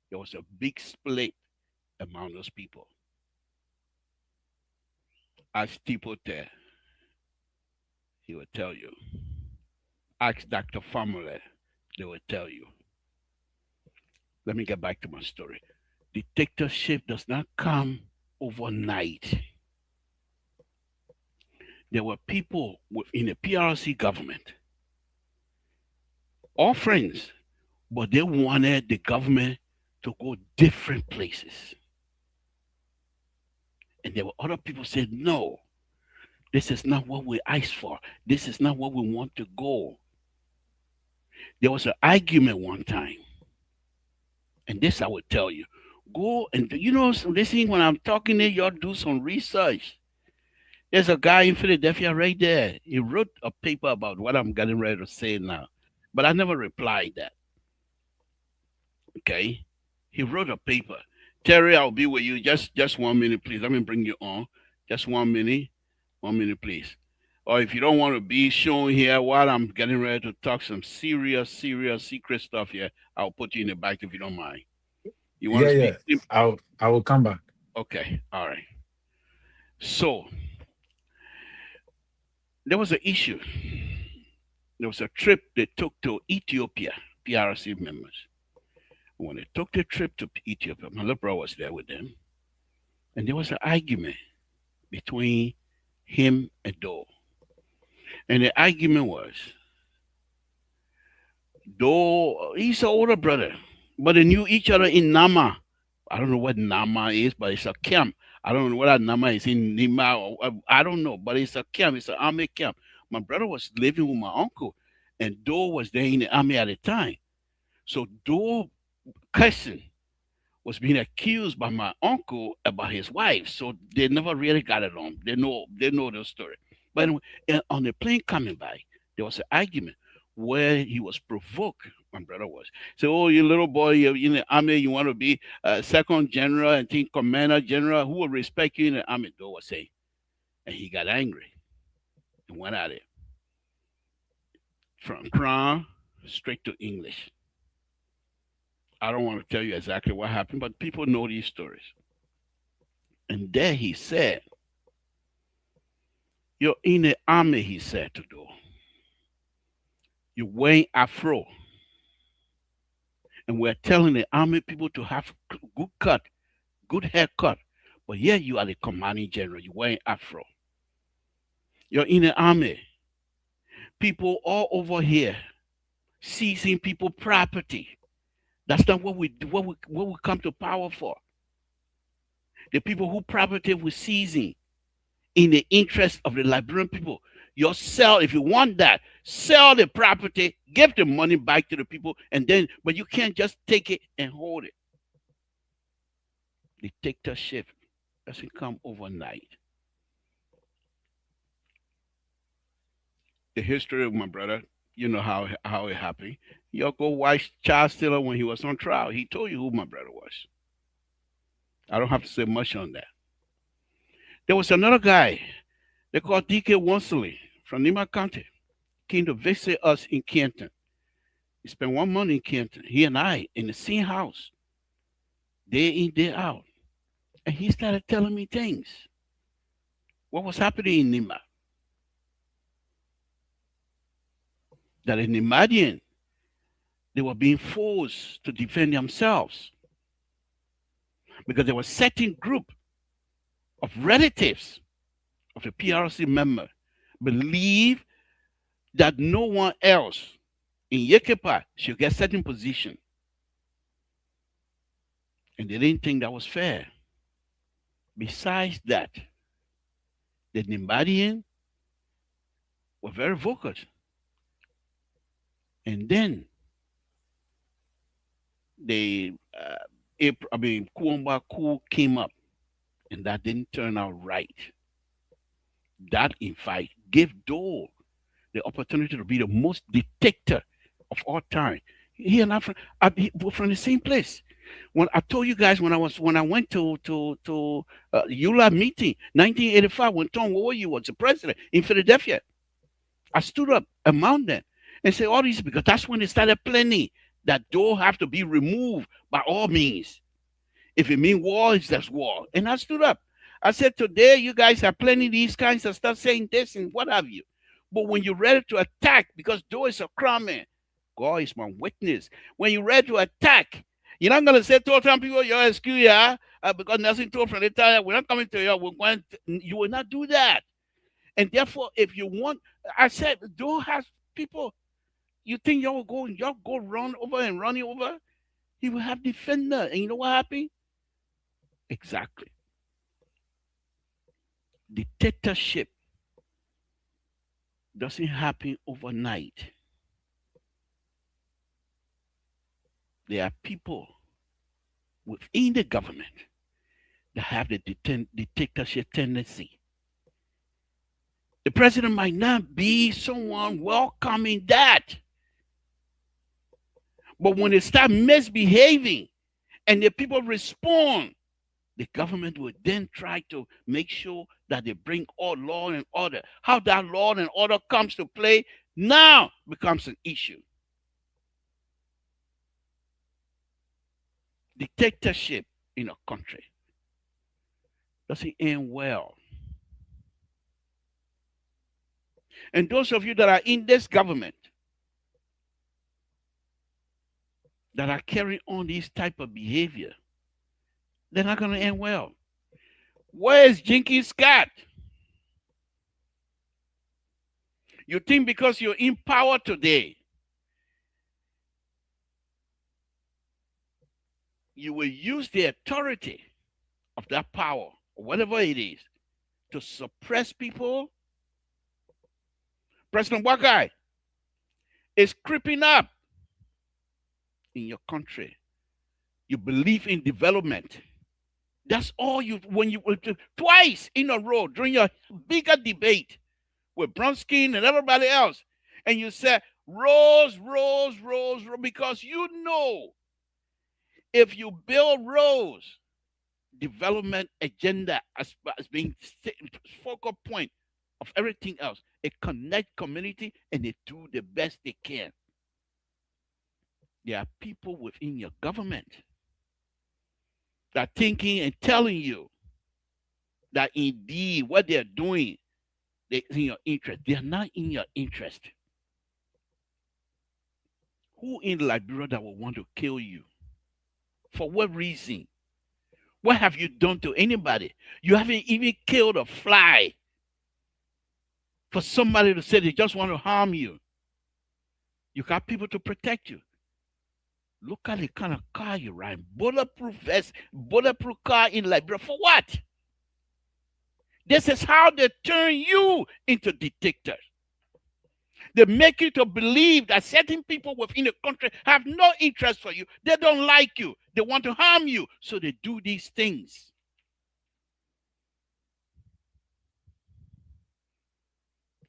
there was a big split among those people. Ask people there, he will tell you. Ask Dr. Famule, they will tell you. Let me get back to my story. Dictatorship does not come overnight. There were people within the PRC government, all friends, but they wanted the government to go different places. And there were other people who said, no, this is not what we asked for. This is not what we want to go. There was an argument one time. And this I would tell you. Go and, listen, when I'm talking to y'all, do some research. There's a guy in Philadelphia right there. He wrote a paper about what I'm getting ready to say now. But I never replied that. Okay? He wrote a paper. Terry, I'll be with you. Just 1 minute, please. Let me bring you on. Just 1 minute. 1 minute, please. Or if you don't want to be shown here while I'm getting ready to talk some serious secret stuff here, I'll put you in the back if you don't mind. You want Yeah, to yeah. speak? I will come back. Okay. All right. So there was an issue. There was a trip they took to Ethiopia, PRC members. When they took the trip to Ethiopia, my little brother was there with them. And there was an argument between him and Doe. And the argument was, Doe, he's an older brother, but they knew each other in Nama. I don't know what Nama is, but it's a camp. I don't know what that Nama is in Nima. I don't know, but it's a camp. It's an army camp. My brother was living with my uncle, and Doe was there in the army at the time. So Doe cousin was being accused by my uncle about his wife. So they never really got along. They know the story. But anyway, on the plane coming by, there was an argument where he was provoked. My brother was. So, oh, you little boy, you're in the army, you want to be a second general and think commander general, who will respect you in the army? Doe was saying. And he got angry and went at it. From Crown straight to English. I don't want to tell you exactly what happened, but people know these stories. And there he said, you're in the army, he said to Doe. You're wearing afro. And we're telling the army people to have good cut, good haircut. But here you are the commanding general. You're wearing afro. You're in the army. People all over here seizing people property. That's not what we do, what we come to power for. The people who property were seizing in the interest of the Liberian people. You sell, if you want that, sell the property, give the money back to the people, and then, but you can't just take it and hold it. Dictatorship doesn't come overnight. The history of my brother, you know how it happened. You go watch Child Stealer when he was on trial. He told you who my brother was. I don't have to say much on that. There was another guy they called DK Wansley from Nima County. Came to visit us in Canton. He spent 1 month in Canton. He and I in the same house, day in, day out. And he started telling me things. What was happening in Nima? That in Nimadian, they were being forced to defend themselves because there was a certain group of relatives of the PRC member believe that no one else in Yekepa should get certain position. And they didn't think that was fair. Besides that, the Nimbadian were very vocal. And then they, Kuomba coup came up, and that didn't turn out right. That, in fact, gave Dole the opportunity to be the most dictator of all time. He and we're from the same place. When I told you guys when I went to EULA meeting 1985 when Tom Woyi was the president in Philadelphia, I stood up a mountain and said all these because that's when they started planning that Dole have to be removed by all means. If it means war, it's just war. And I stood up. I said, today you guys are planning these kinds of stuff, saying this and what have you. But when you're ready to attack, because Joe is a crime, God is my witness. When you're ready to attack, you're not going to say to some people, you're excuse, yeah, because nothing told from the time, we're not coming to you. We're going to, you will not do that. And therefore, if you want, I said, Joe has people, you think y'all go run over and running over? He will have defender. And you know what happened? Exactly. Dictatorship doesn't happen overnight. There are people within the government that have the dictatorship tendency. The president might not be someone welcoming that. But when they start misbehaving and the people respond, the government will then try to make sure that they bring all law and order. How that law and order comes to play now becomes an issue. Dictatorship in a country doesn't end well. And those of you that are in this government that are carrying on this type of behavior, they're not going to end well. Where is Jinky Scott? You think because you're in power today, you will use the authority of that power, or whatever it is, to suppress people? President Wakai is creeping up in your country. You believe in development. That's all you, when you, twice in a row during your bigger debate with Brunskin and everybody else, and you said, roads, roads, roads, roads, because you know if you build roads, development agenda as being focal point of everything else. It connect community and they do the best they can. There are people within your government that are thinking and telling you that indeed what they're doing is in your interest. They are not in your interest. Who in Liberia that will want to kill you? For what reason? What have you done to anybody? You haven't even killed a fly for somebody to say they just want to harm you. You got people to protect you. Look at the kind of car you ride. Bulletproof vest, bulletproof car in Liberia. For what? This is how they turn you into dictators. They make you to believe that certain people within the country have no interest for you. They don't like you. They want to harm you. So they do these things.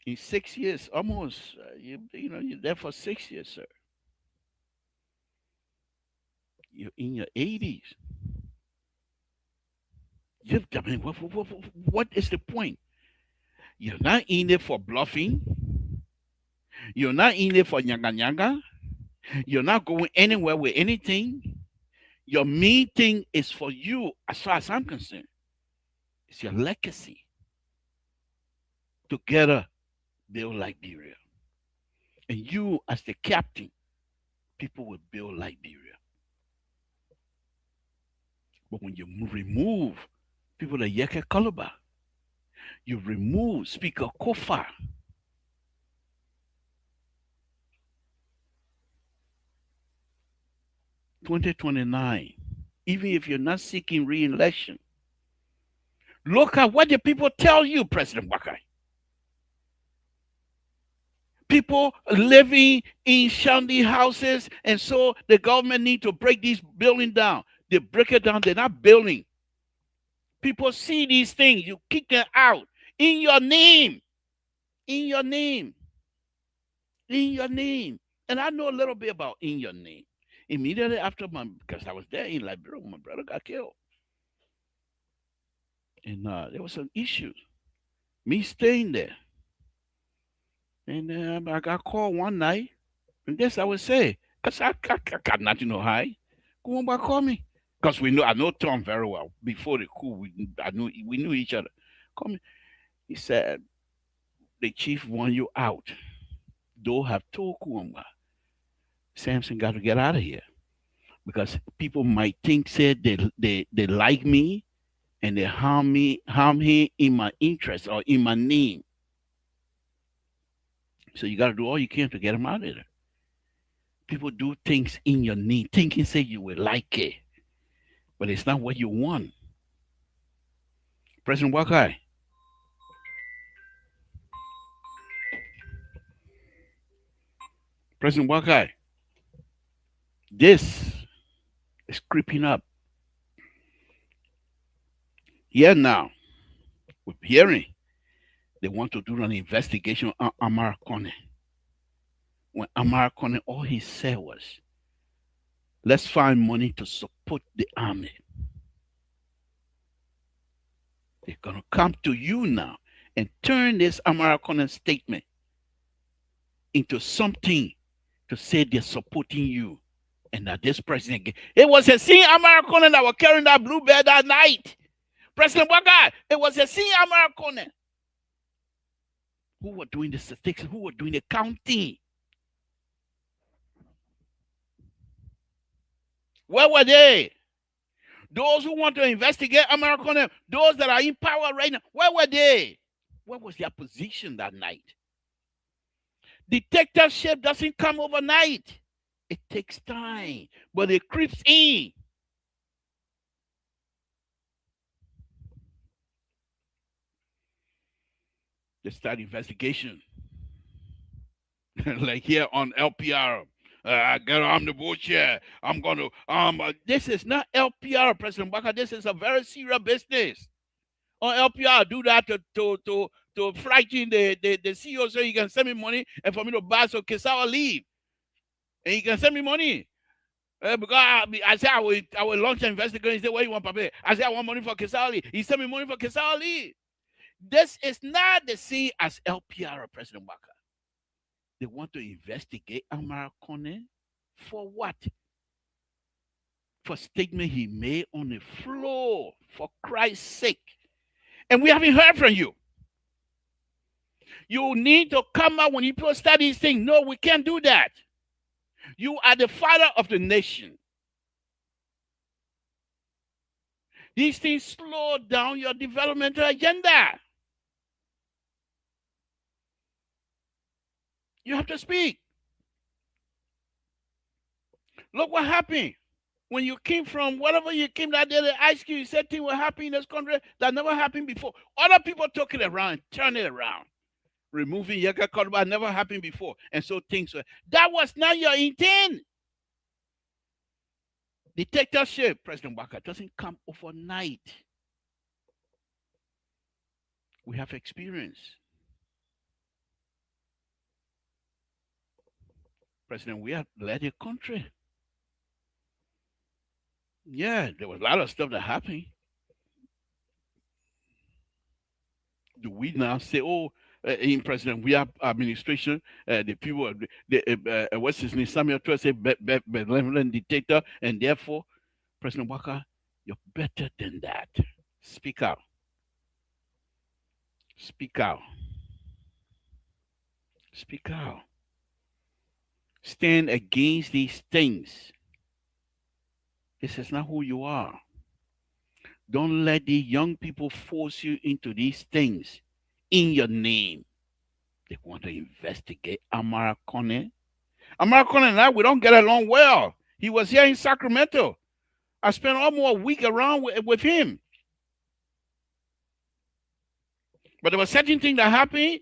In 6 years, almost, you're there for 6 years, sir. You're in your 80s. I mean, what is the point? You're not in it for bluffing. You're not in it for nyanga nyanga. You're not going anywhere with anything. Your main thing is for you, as far as I'm concerned. It's your legacy. Together, build Liberia. And you, as the captain, people will build Liberia. But when you remove people like Yeke Kaloba, you remove Speaker Kofa, 2029, even if you're not seeking re-election, look at what the people tell you, President Wakai. People living in shanty houses, and so the government need to break these buildings down. They break it down, they're not building. People see these things, you kick them out in your name. In your name. In your name. And I know a little bit about in your name. Immediately after because I was there in Liberia when my brother got killed. And there was some issues. Me staying there. And I got called one night. And this I would say, because I got nothing to hide. Go on back, call me. Because I know Tom very well. Before the coup, we knew each other. Call me. He said, the chief want you out. Though have told Kuamba, Samson got to get out of here. Because people might think said they like me and they harm him in my interest or in my name. So you got to do all you can to get him out of there. People do things in your name, thinking say you will like it, but it's not what you want. President Wakai. President Wakai. This is creeping up. Here now, we're hearing they want to do an investigation on Amar Kone. When Amar Kone, all he said was, let's find money to support the army. They're going to come to you now and turn this Amar Kone statement into something to say they're supporting you and that this president. It was a senior Amar Kone that was carrying that blue bear that night. President Wagai, it was a senior Amar Kone who were doing the statistics, who were doing the counting. Where were they? Those who want to investigate American, those that are in power right now, where were they? What was their position that night? Dictatorship doesn't come overnight. It takes time, but it creeps in. They start investigation. Like here on LPR. I get on the bullshit. I'm going to, this is not LPR, President Baka. This is a very serious business. On LPR, do that to frighten the CEO so he can send me money and for me to buy so Kesawa leave. And he can send me money. Because I said I will launch an investigation. He said, what do you want, Papa? I said, I want money for Kesawa leave. He sent me money for Kesawa leave. This is not the same as LPR, President Baka. They want to investigate Amara Kone for what? For statement he made on the floor, for Christ's sake. And we haven't heard from you. You need to come out when you people start these things. No, we can't do that. You are the father of the nation. These things slow down your developmental agenda. You have to speak. Look what happened. When you came from whatever you came that day, they asked you, you said things were happening in this country that never happened before. Other people took it around, turn it around. Removing Yaga Korba never happened before. And so things were. That was not your intent. Dictatorship, President Waka, doesn't come overnight. We have experience. President, we have led a country. Yeah, there was a lot of stuff that happened. Do we now say, oh, in President, we have administration, the people, what's his name, Samuel Twa say, benevolent dictator, and therefore, President Waka, you're better than that. Speak out. Speak out. Speak out. Stand against these things. This is not who you are. Don't let the young people force you into these things in your name. They want to investigate Amara Kone. Amara Kone and I, we don't get along well. He was here in Sacramento. I spent almost a week around with him. But there was certain thing that happened,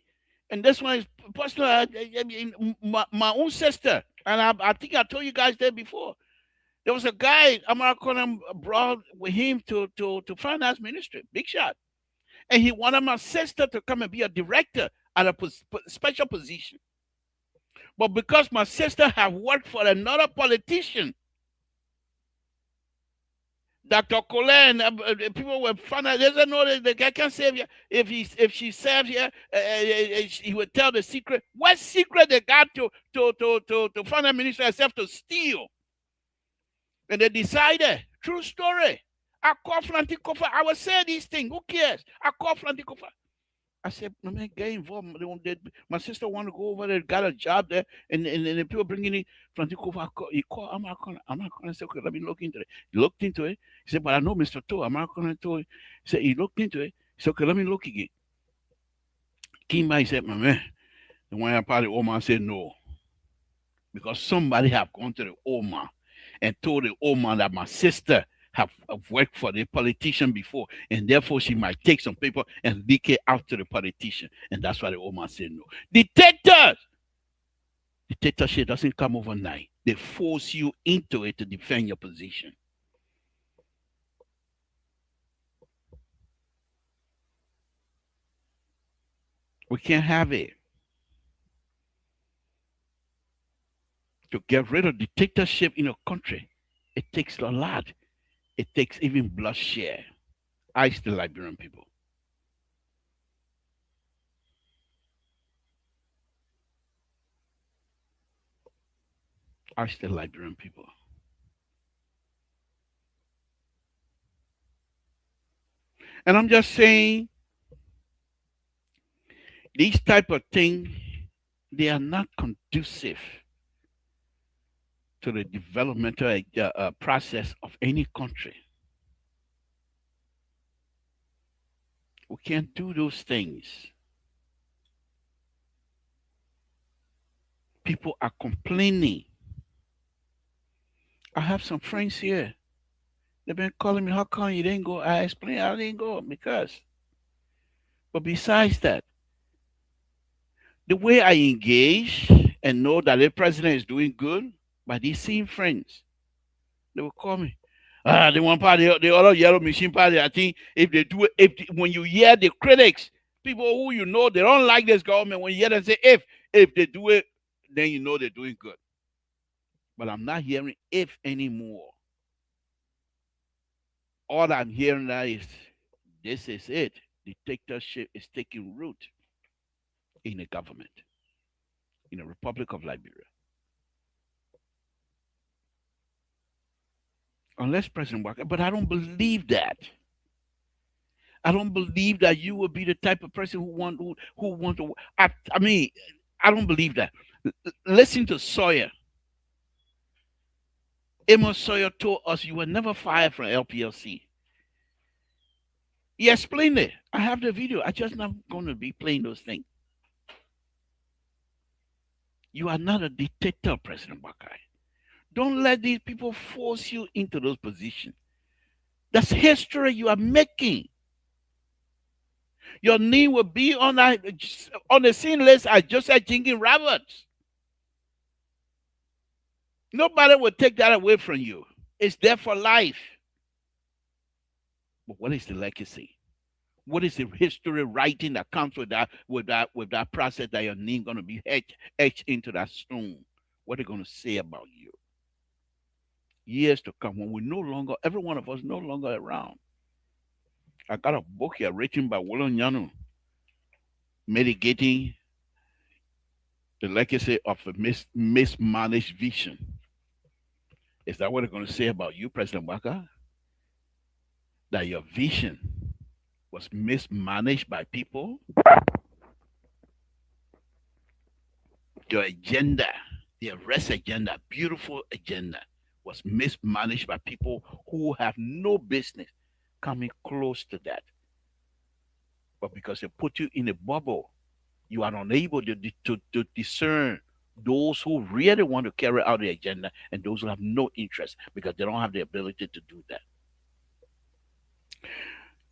and this one is personal. I mean, my own sister, and I think I told you guys that before. There was a guy American brought with him to finance ministry, big shot, and he wanted my sister to come and be a director at a special position. But because my sister have worked for another politician, Dr. Colin, people were fun. They don't know that the guy can't save you. If she serves here, he would tell the secret. What secret they got to finance minister herself to steal? And they decided. True story. I call Flanty Kofa. I will say these things. Who cares? I call Flanty Kofa. I said, my man, get involved. My sister want to go over there, got a job there, and the people bringing in Francisco. He called, I'm not going to say, okay, let me look into it. He looked into it. He said, but I know Mr. Toe. I'm not going to. He said, he looked into it. He said, okay, let me look again. Came by, he said, my man, the one party Omar said no. Because somebody have gone to the Omar and told the Omar that my sister have worked for the politician before, and therefore she might take some paper and leak it out to the politician. And that's why the Omar said no. Dictatorship doesn't come overnight. They force you into it to defend your position. We can't have it. To get rid of dictatorship in a country, it takes a lot. It takes even bloodshed. I still Liberian people. I still Liberian people. And I'm just saying, these type of things, they are not conducive to the developmental process of any country. We can't do those things. People are complaining. I have some friends here. They've been calling me, how come you didn't go? I explained I didn't go because. But besides that, the way I engage and know that the president is doing good by these same friends, they will call me. The one party, the other yellow machine party. I think if they do it, when you hear the critics, people who you know they don't like this government, when you hear them say if they do it, then you know they're doing good. But I'm not hearing if anymore. All I'm hearing now is this is it. Dictatorship is taking root in the government, in the Republic of Liberia. Unless President Walker, but I don't believe that. I don't believe that you will be the type of person who want to. I mean, I don't believe that. Listen to Sawyer. Amos Sawyer told us you were never fired from LPLC. He explained it. I have the video. I just not going to be playing those things. You are not a dictator, President Bakai. Don't let these people force you into those positions. That's history you are making. Your name will be on the scene list as Joseph Jenkins Roberts. Nobody will take that away from you. It's there for life. But what is the legacy? What is the history writing that comes with that process that your name going to be etched into that stone? What are they going to say about you? Years to come, when we no longer, every one of us no longer around. I got a book here written by William Yanu, Mitigating the Legacy of a Mismanaged Vision. Is that what they're going to say about you, President Waka? That your vision was mismanaged by people? Your agenda, the arrest agenda, beautiful agenda, was mismanaged by people who have no business coming close to that. But because they put you in a bubble, you are unable to discern those who really want to carry out the agenda and those who have no interest because they don't have the ability to do that.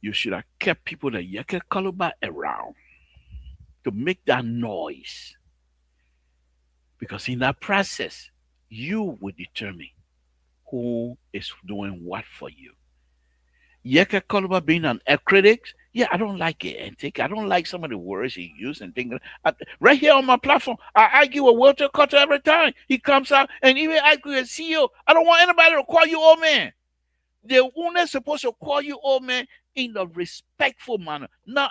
You should have kept people that Yeke Kaluba around to make that noise Because in that process, you will determine who is doing what for you. Yeka Koluba being a critic, yeah, I don't like it. And I don't like some of the words he used and things. Right here on my platform, I argue with Walter Cutter every time he comes out, and even argue with CEO. I don't want anybody to call you old man. They're only supposed to call you old man in a respectful manner, not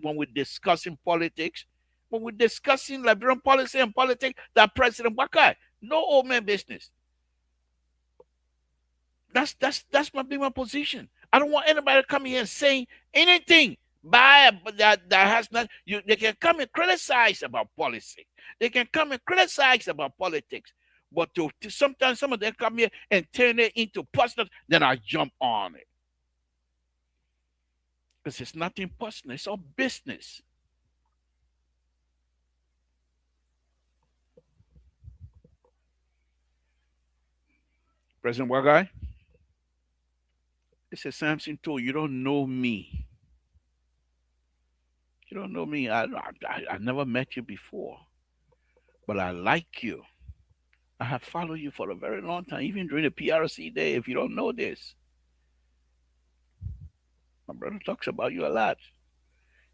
when we're discussing politics. When we're discussing Liberian policy and politics, that President Wakai, no old man business. That's my position. I don't want anybody to come here and saying anything bad that has not. They can come and criticize about policy. They can come and criticize about politics. But to sometimes some of them come here and turn it into personal, then I jump on it. Because it's nothing personal, it's all business. President Wagai, this is Samson told you don't know me. You don't know me. I never met you before, but I like you. I have followed you for a very long time, even during the PRC day. If you don't know this, my brother talks about you a lot.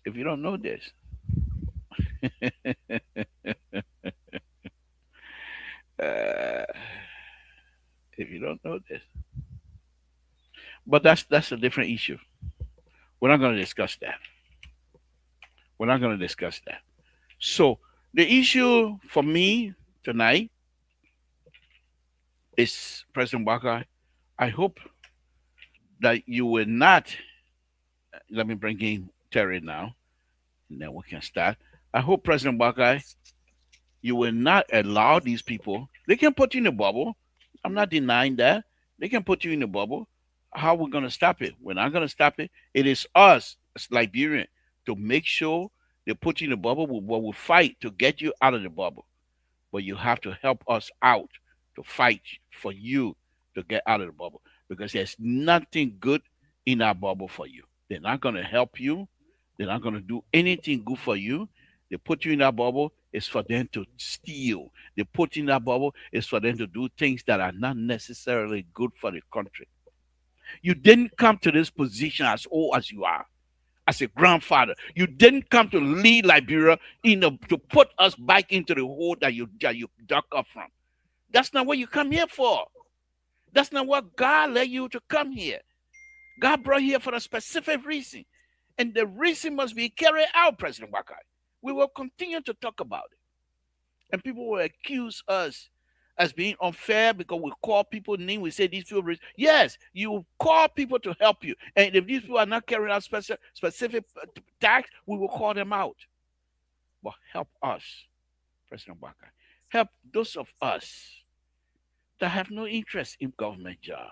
If you don't know this, uh, if you don't know this, but that's a different issue. We're not going to discuss that. We're not going to discuss that. So the issue for me tonight is President Walker. I hope that you will not. Let me bring in Terry now, and then we can start. I hope President Walker, you will not allow these people. They can put you in a bubble. I'm not denying that. They can put you in a bubble. How are we going to stop it? We're not going to stop it. It is us, as Liberian, to make sure they put you in a bubble. We'll fight to get you out of the bubble. But you have to help us out to fight for you to get out of the bubble. Because there's nothing good in our bubble for you. They're not going to help you. They're not going to do anything good for you. They put you in that bubble, it's for them to steal. They put you in that bubble, it's for them to do things that are not necessarily good for the country. You didn't come to this position as old as you are, as a grandfather. You didn't come to lead Liberia to put us back into the hole that you dug up from. That's not what you come here for. That's not what God led you to come here. God brought you here for a specific reason. And the reason must be carried out, President Wakai. We will continue to talk about it. And people will accuse us as being unfair because we call people names. We say these people. Yes, you call people to help you. And if these people are not carrying out specific tasks, we will call them out. But help us, President Wakai. Help those of us that have no interest in government job.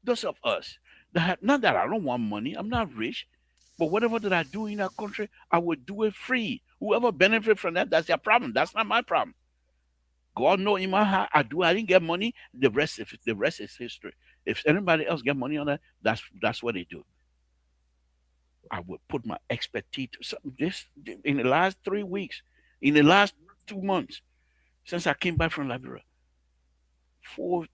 Those of us that have, not that I don't want money, I'm not rich, but whatever that I do in our country, I will do it free. Whoever benefit from that, that's their problem. That's not my problem. God know in my heart, I didn't get money. The rest is history. If anybody else get money on that, that's what they do. I would put my expertise to something. This in the last 3 weeks, in the last 2 months, since I came back from Liberia, 2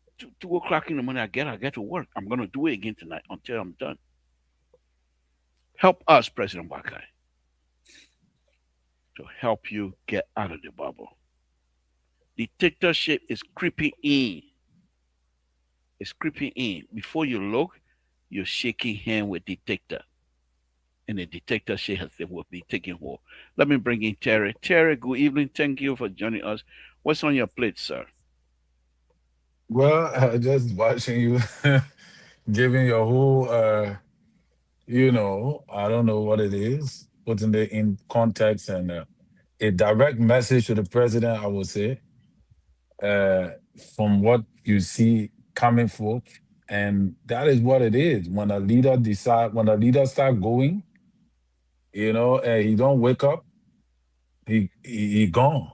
o'clock in the morning, I get to work. I'm gonna do it again tonight until I'm done. Help us, President Wakai, to help you get out of the bubble. Dictatorship is creeping in. It's creeping in. Before you look, you're shaking hand with dictator. And the dictatorship will be taking hold. Let me bring in Terry. Terry, good evening. Thank you for joining us. What's on your plate, sir? Well, just watching you giving your whole, I don't know what it is, putting it in context and a direct message to the president, I would say, uh, from what you see coming forth. And that is what it is. When a leader start going, he don't wake up, he gone.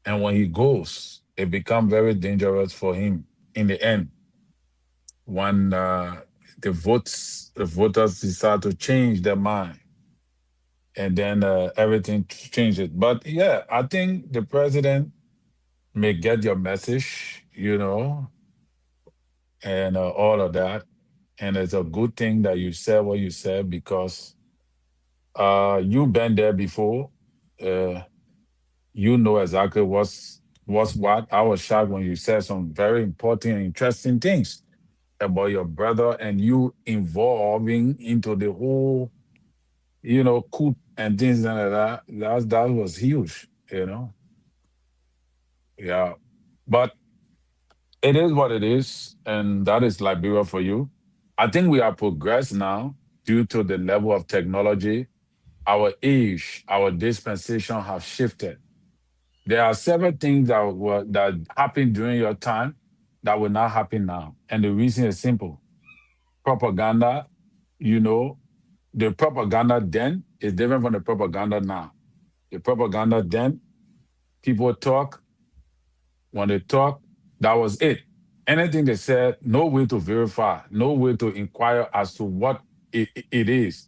And when he goes, it become very dangerous for him in the end when the voters decide to change their mind, and then everything changes. But yeah, I think the president. may get your message, and all of that. And it's a good thing that you said what you said because you've been there before. Uh, you know exactly what's what. I was shocked when you said some very important and interesting things about your brother and you involving into the whole, coup and things like that. That was huge. Yeah. But it is what it is, and that is Liberia for you. I think we have progressed now due to the level of technology. Our age, our dispensation have shifted. There are several things that happened during your time that will not happen now. And the reason is simple. Propaganda, you know, the propaganda then is different from the propaganda now. The propaganda then, people talk, when they talk, that was it. Anything they said, no way to verify, no way to inquire as to what it is.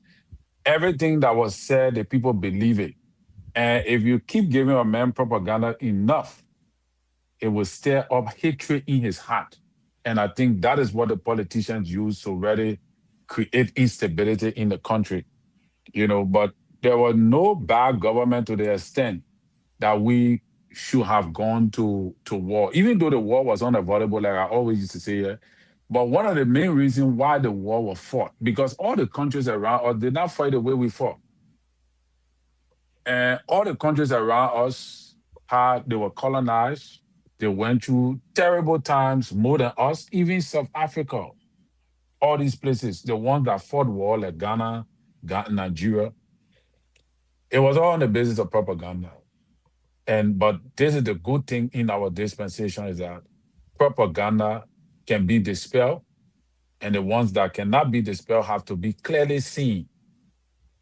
Everything that was said, the people believe it. And if you keep giving a man propaganda enough, it will stir up hatred in his heart. And I think that is what the politicians use to really create instability in the country. But there was no bad government to the extent that we should have gone to war, even though the war was unavoidable, like I always used to say here. But one of the main reasons why the war was fought, because all the countries around us did not fight the way we fought. And all the countries around us they were colonized. They went through terrible times more than us, even South Africa, all these places, the ones that fought war, like Ghana, Nigeria, it was all on the basis of propaganda. But this is the good thing in our dispensation is that propaganda can be dispelled, and the ones that cannot be dispelled have to be clearly seen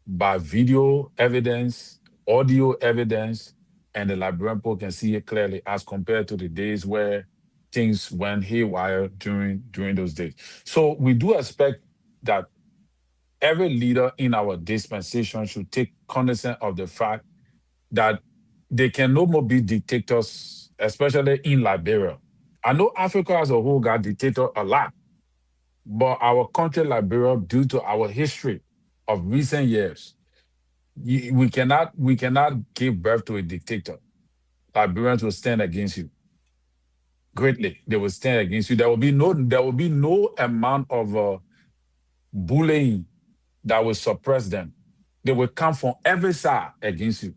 by video evidence, audio evidence, and the Liberian people can see it clearly as compared to the days where things went haywire during those days. So we do expect that every leader in our dispensation should take cognizance of the fact that they can no more be dictators, especially in Liberia. I know Africa as a whole got dictator a lot, but our country, Liberia, due to our history of recent years, we cannot give birth to a dictator. Liberians will stand against you greatly. They will stand against you. There will be no amount of bullying that will suppress them. They will come from every side against you.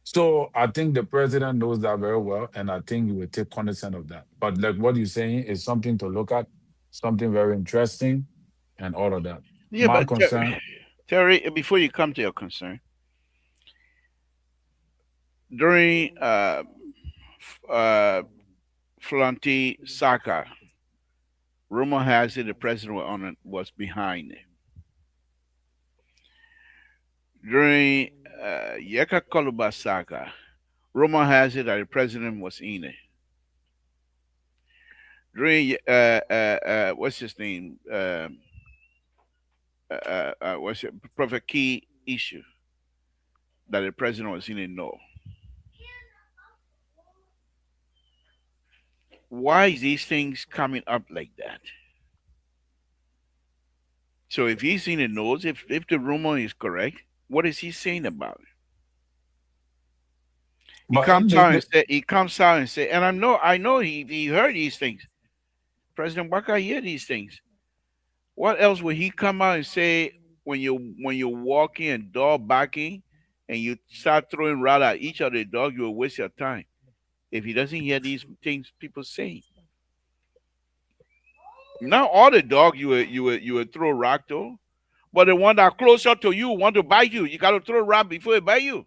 So I think the president knows that very well, and I think he will take cognizance of that. But like what you're saying is something to look at, something very interesting, and all of that. Yeah, My but concern, Terry, before you come to your concern, during uh, Flanty Saka, rumor has it the president was behind it. During Yeka Koluba Saka, rumor has it that the president was in it. During what's his name? What's it? Prophet Key issue that the president was in it. No. Why is these things coming up like that? So if he's in the knows, if the rumor is correct, what is he saying about it? He but comes out and say, and I know he heard these things. President Waka hear these things. What else would he come out and say when you're walking and dog barking and you start throwing rod at each of the dog, you will waste your time. If he doesn't hear these things people saying. Not all the dog you would throw rock to, but the one that closer to you want to bite you, you gotta throw rock before it bite you.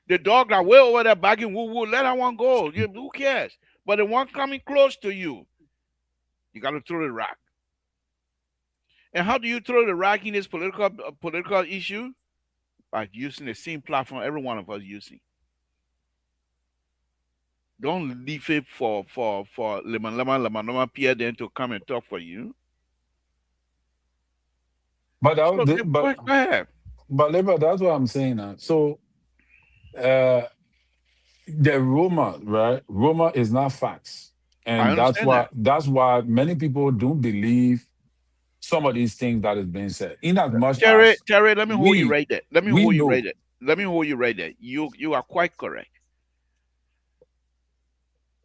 The dog that way over there barking woo woo, let that one go. Who cares? But the one coming close to you, you gotta throw the rock. And how do you throw the rock in this political issue? By using the same platform every one of us using. Don't leave it for Lema Pierre then to come and talk for you. but So but go ahead. but Labor, that's what I'm saying now. So uh, the rumor, right? Rumor is not facts, I and understand that. that's why many people don't believe some of these things that is being said. In as much Terry, as Terry, let me hold you we right there. Let me we hold you know, right there. Let me hold you right there. You are quite correct.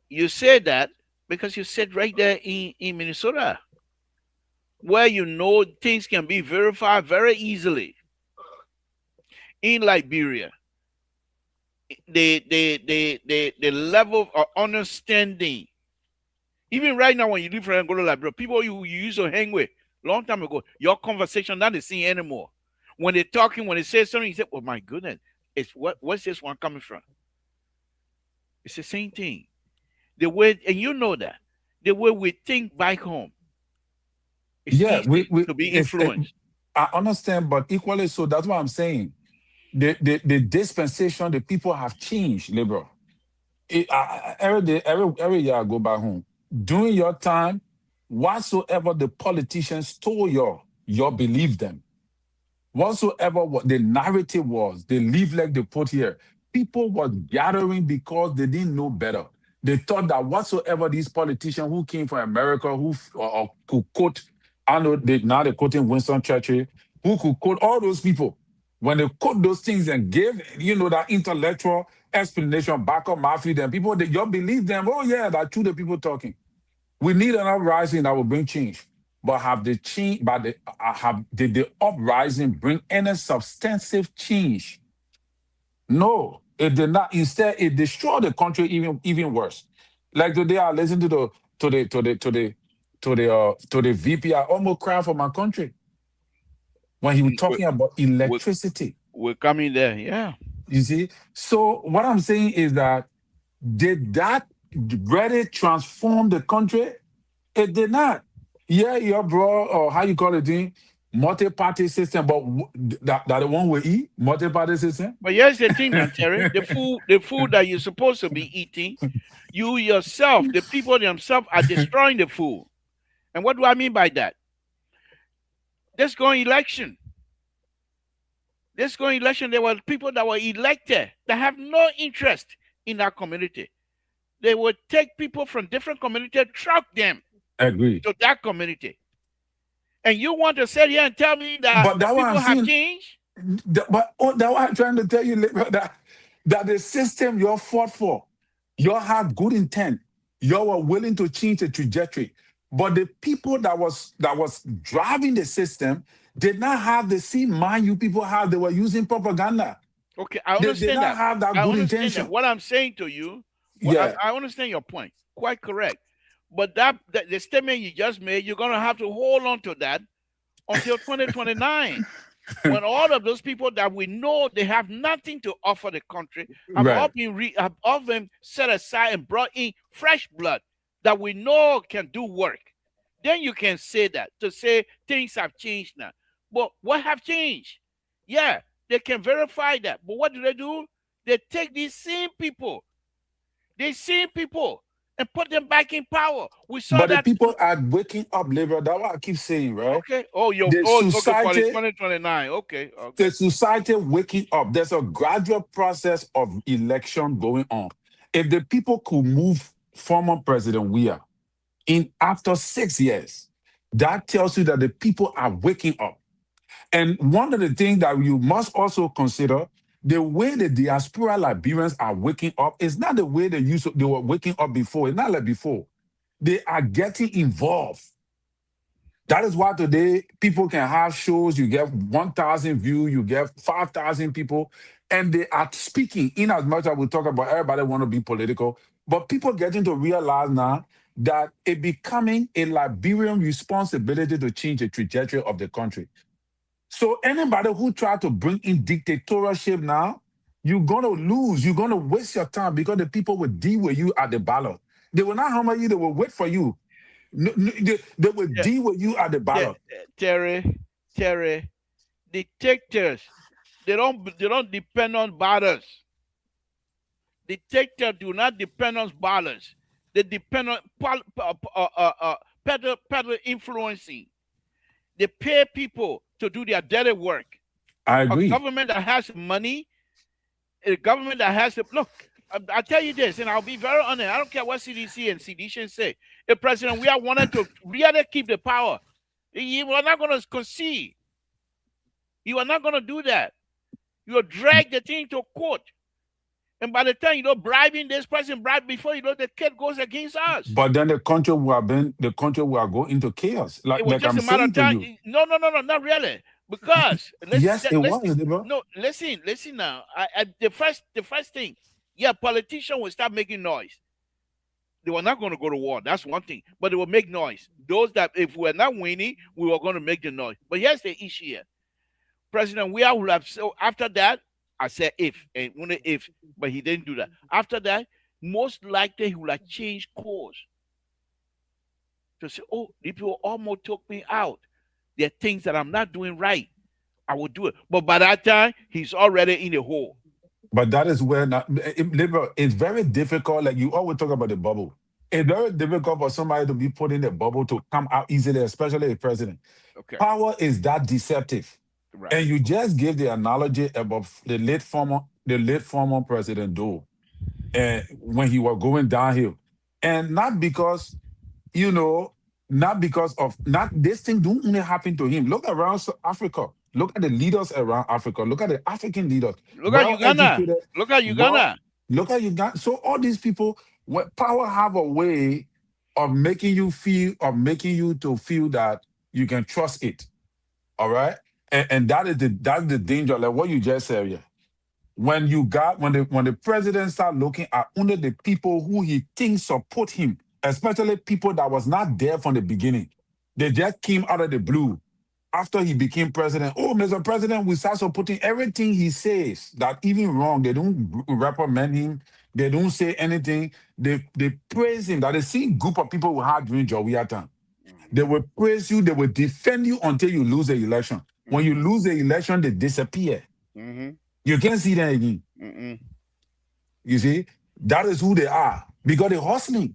You said that because you said right there in Minnesota, where you know things can be verified very easily. In Liberia, the level of understanding, even right now when you leave from Angola, Liberia, people you used to hang with long time ago, your conversation not the same anymore. When they're talking, when they say something, you say, "Oh my goodness, it's what's this one coming from?" It's the same thing. The way, and you know that the way we think back home, it's yeah, easy we to be it's influenced. I understand, but equally so. That's what I'm saying. The dispensation, the people have changed, liberal. Every day, every year I go back home. During your time, whatsoever the politicians told you believe them. Whatsoever what the narrative was, the leaflet they put here, people were gathering because they didn't know better. They thought that whatsoever these politicians who came from America, who or could quote, I know now they're quoting Winston Churchill, who could quote all those people. When they quote those things and give, that intellectual explanation back up my feet, and people, you believe them. Oh, yeah, that's true, the people talking. We need an uprising that will bring change. But have the change, but did the uprising bring any substantive change? No, it did not. Instead, it destroyed the country even worse. Like today, I listened to the VP. I almost cried for my country when he was We, talking about we, electricity. we're coming there, yeah. You see, so what I'm saying is that did that really transform the country? It did not. Yeah, your bro, or how you call it, thing, multi-party system, but that the one we eat, multi-party system. But here's the thing, now, Terry. The food that you're supposed to be eating, you yourself, the people themselves are destroying the food. And what do I mean by that? This going election. This going election, there were people that were elected that have no interest in that community. They would take people from different communities, truck them Agree. to that community. And you want to sit here and tell me that But that what I'm people have saying, changed? but that what I'm trying to tell you, that the system you fought for, you had good intent, you were willing to change the trajectory. But the people that was driving the system did not have the same mind you people have. They were using propaganda. Okay, I They did understand not that. have that I good understand that. intention. What I'm saying to you, Yeah, I understand your point. Quite correct. But that the statement you just made, you're gonna have to hold on to that until 2029. When all of those people that we know they have nothing to offer the country right. have all been set aside and brought in fresh blood that we know can do work, then you can say that to say things have changed now. But what have changed? Yeah, they can verify that. But what do? They take these same people, and put them back in power. We saw But the that. people are waking up, labor. That's what I keep saying, right? Okay. Oh, The okay for the society 2029. Okay, the okay. society waking up. There's a gradual process of election going on. If the people could move former President Weah in after 6 years, that tells you that the people are waking up. And one of the things that you must also consider, the way the diaspora Liberians are waking up is not the way they were waking up before. It's not like before. They are getting involved. That is why today people can have shows. You get 1,000 views, you get 5,000 people, and they are speaking. In as much as we talk about everybody want to be political, but people getting to realize now that it becoming a Liberian responsibility to change the trajectory of the country. So anybody who try to bring in dictatorship now, you're gonna lose. You're gonna waste your time because the people will deal with you at the ballot. They will not hammer you. They will wait for you. They will Yeah, deal with you at the yeah. ballot. Terry, dictators, they don't depend on borders. Dictators do not depend on borders. They depend on peddle influencing. They pay people to do their dirty work. I A agree. government that has money, a government that has the look. I tell you this, and I'll be very honest. I don't care what CDC and CDC say. The president, we are wanted to really keep the power. You are not going to concede. You are not going to do that. You will drag the thing to court. And by the time bribing this person, bribe before the kid goes against us. But then the country will go into chaos. It was Like just I'm a matter saying of to time. you. No, not really. Because Yes, it listen, was, bro. no, listen now. The first thing, yeah, politicians will start making noise. They were not going to go to war. That's one thing. But they will make noise. Those that if we're not winning, we were going to make the noise. But here's the issue here. President Weah would have, so after that, I said if, and only if, but he didn't do that. After that, most likely he would have changed course. To say, oh, these people almost took me out. There are things that I'm not doing right. I will do it. But by that time, he's already in the hole. But that is where it's very difficult. Like you always talk about the bubble. It's very difficult for somebody to be put in the bubble to come out easily, especially a president. Okay. Power is that deceptive. Right. And you just gave the analogy about the late former President Doe, and when he was going downhill. And not because, not because of not this thing don't only happen to him. Look around Africa. Look at the leaders around Africa. Look at the African leaders. Look at Uganda. Look at Uganda. Look at Uganda. So all these people, power have a way of making you to feel that you can trust it. All right. And that's the danger, like what you just said here. When the president start looking at only the people who he thinks support him, especially people that was not there from the beginning, they just came out of the blue after he became president. Oh, Mr. President, we start supporting everything he says. That even wrong, they don't reprimand him, they don't say anything. They praise him. That the same group of people we had during Jawia time. They will praise you, they will defend you until you lose the election. When you lose the election, they disappear. You can't see them again. You see, that is who they are because they're hustling.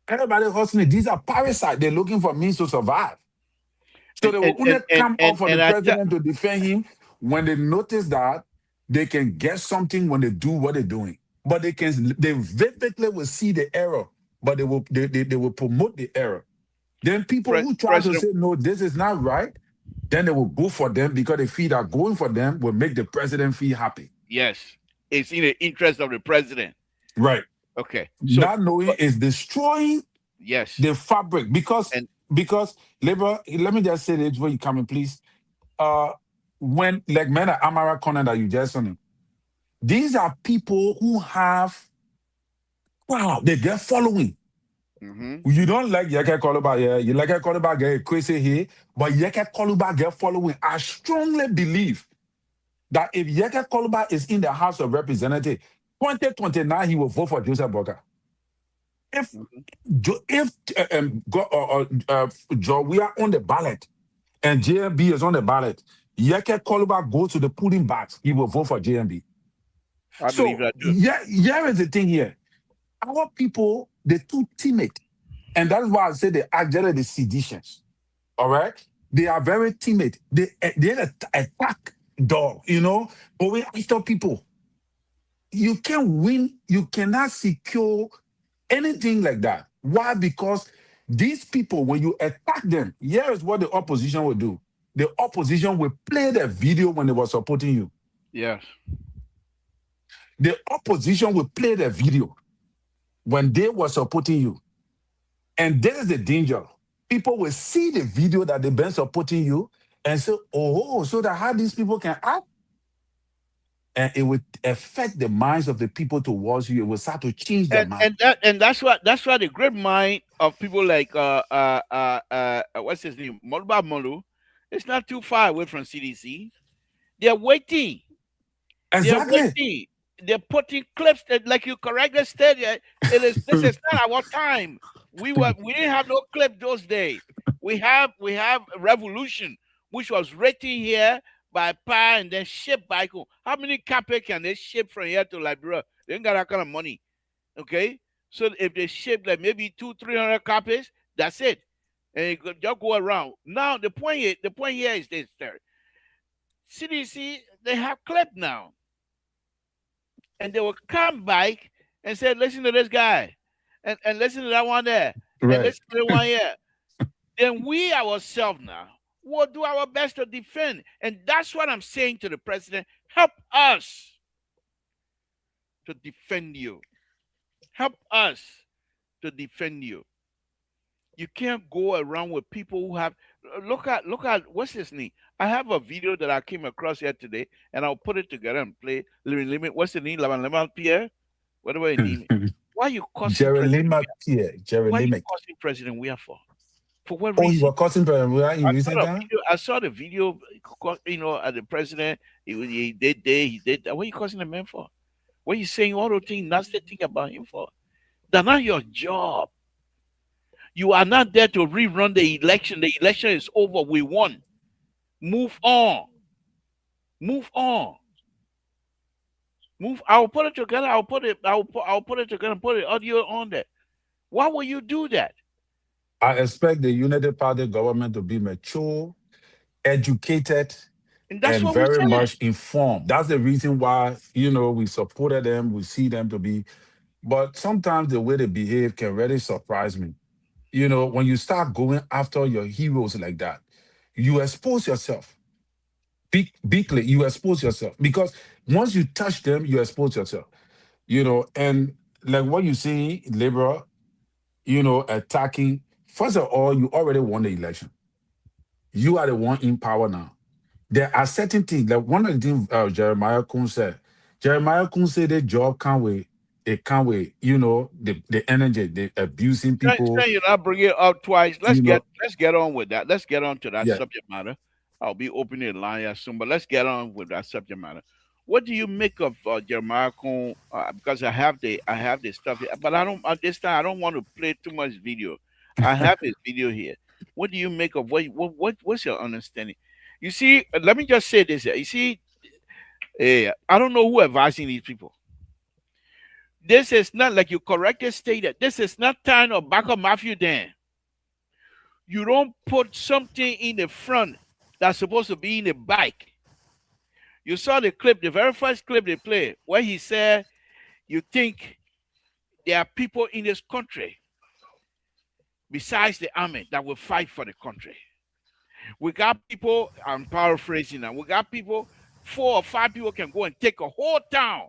Everybody hustling. These are parasites. They're looking for means to survive. So they will only come up for the president to defend him when they notice that they can get something when they do what they're doing. But they vividly will see the error, but they will promote the error. Then people who try to say, no, this is not right, then they will go for them because they feel that going for them will make the president feel happy. Yes. It's in the interest of the president. Right. Okay. So, not knowing is destroying the fabric because labor, let me just say this before you come in, please. When like men at Amara Corner that you just on, these are people who have they get following. You don't like Yeke Koluba, yeah. You like Koluba get crazy here, but Yeke Koluba get following. I strongly believe that if Yeke Koluba is in the House of Representatives, 2029 he will vote for Joseph Boga. If we are on the ballot and JMB is on the ballot, Yeke Koluba goes to the polling box, he will vote for JMB. I believe that too. Here is the thing here. Our people, they're too timid. And that's why I say they are generally the seditions. All right? They are very timid. They attack dog, but we after people. You can't win. You cannot secure anything like that. Why? Because these people, when you attack them, here is what the opposition will do. The opposition will play the video when they were supporting you. Yes. The opposition will play the video when they were supporting you. And there's the danger. People will see the video that they've been supporting you and say, oh, so that how these people can act? And it will affect the minds of the people towards you. It will start to change their mind. And that's why the great mind of people like what's his name? Moluba Molu, it's not too far away from CDC. They're waiting. Exactly. They're waiting. They're putting clips that, like you correctly stated, this is not our time. We didn't have no clip those days. We have Revolution, which was written here by Pa and then shipped by how many copies can they ship from here to Liberia? They ain't got that kind of money. Okay? So if they ship like maybe 200-300 copies, that's it. And you just go around. Now the point here is this, sir. CDC, they have clip now. And they will come back and said, listen to this guy, and listen to that one there, and Right. listen to the one here, then we ourselves now will do our best to defend. And that's what I'm saying to the president. Help us to defend you. Help us to defend you. You can't go around with people who have look at what's his name? I have a video that I came across here today, and I'll put it together and play. Limit, what's the name? Lemon Pierre? Whatever his name is. Why are you cussing Jerry President? Lima Pierre. Jerry Why are you Lima. cussing President Weah for? For what Oh, you reason? were causing President in recent time? I saw the video, at the president. He did this, he did that. What are you causing the man for? What are you saying all the things, nasty thing about him for? That's not your job. You are not there to rerun the election. The election is over. We won. Move on. Move on. Move. I'll put it together. I'll put it together and put the audio on there. Why will you do that? I expect the United Party government to be mature, educated, And that's and what we very said. much informed. That's the reason why, we supported them. We see them to be, but sometimes the way they behave can really surprise me. When you start going after your heroes like that, you expose yourself. Bigly, you expose yourself because once you touch them, you expose yourself. And like what you see, Liberal, attacking. First of all, you already won the election. You are the one in power now. There are certain things, like one of the things Jeremiah Kuhn said. Jeremiah Kuhn said the job can't wait. It can't wait. The energy, the abusing people. You're not bringing it up twice. Let's You know, get on with that. Let's get on to that yeah. subject matter. I'll be opening the line soon, but let's get on with that subject matter. What do you make of Jeremiah Kuhn? Because I have the stuff here, but I don't at this time. I don't want to play too much video. I have his video here. What do you make of what's your understanding? You see, let me just say this here. You see, I don't know who advising these people. This is not, like you correctly stated, this is not time of back of Matthew Dan. You don't put something in the front that's supposed to be in the bike. You saw the clip, the very first clip they played, where he said, you think there are people in this country besides the army that will fight for the country. We got people, I'm paraphrasing now, we got people, 4 or 5 people can go and take a whole town.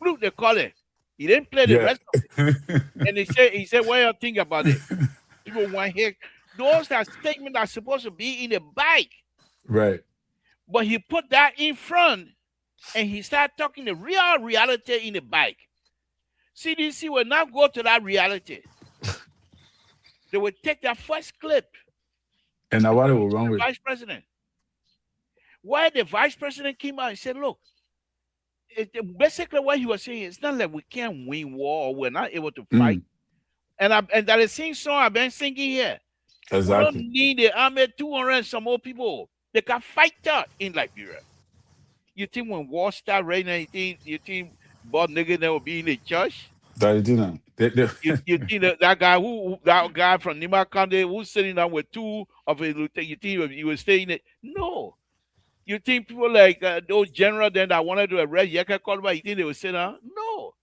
Look, they call it. He didn't play the rest of it. And he said, what do you think about it? People want to hear. Those are statements that are supposed to be in the bike. Right. But he put that in front and he started talking the real reality in the bike. CDC will not go to that reality. They will take that first clip. And now what they will run with? Vice President. Why the Vice President came out and said, look, basically what he was saying, it's not like we can't win war or we're not able to fight. And that is same song I've been singing here. Exactly. We don't need the army 200 and some more people. They can fight that in Liberia. You think when war start right now, you think Bob nigga will be in the church? That didn't. You think that guy from Nima County who's sitting down with 2 of his lieutenants, you think he was staying it? No. You think people like those generals then that wanted to arrest Yeka Kolba, you think they would sit down? No.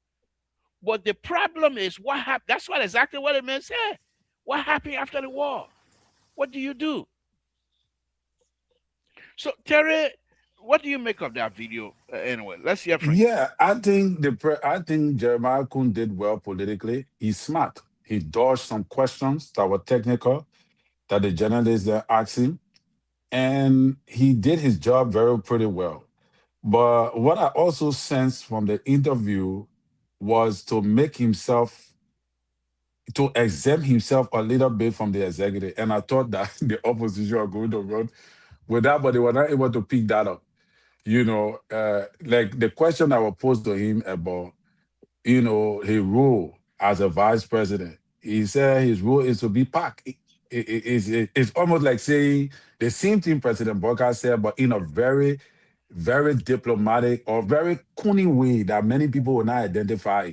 But the problem is what happened. That's exactly what the man said. What happened after the war? What do you do? So, Terry, what do you make of that video? Anyway, let's hear from you. Yeah, I think Jeremiah Kuhn did well politically. He's smart. He dodged some questions that were technical that the journalists asked him. And he did his job pretty well. But what I also sensed from the interview was to exempt himself a little bit from the executive. And I thought that the opposition were going to run with that, but they were not able to pick that up. Like the question I was posed to him about, his role as a vice president. He said his role is to be packed. It's almost like saying the same thing President Bokar said, but in a very, very diplomatic or very cunning way that many people will not identify.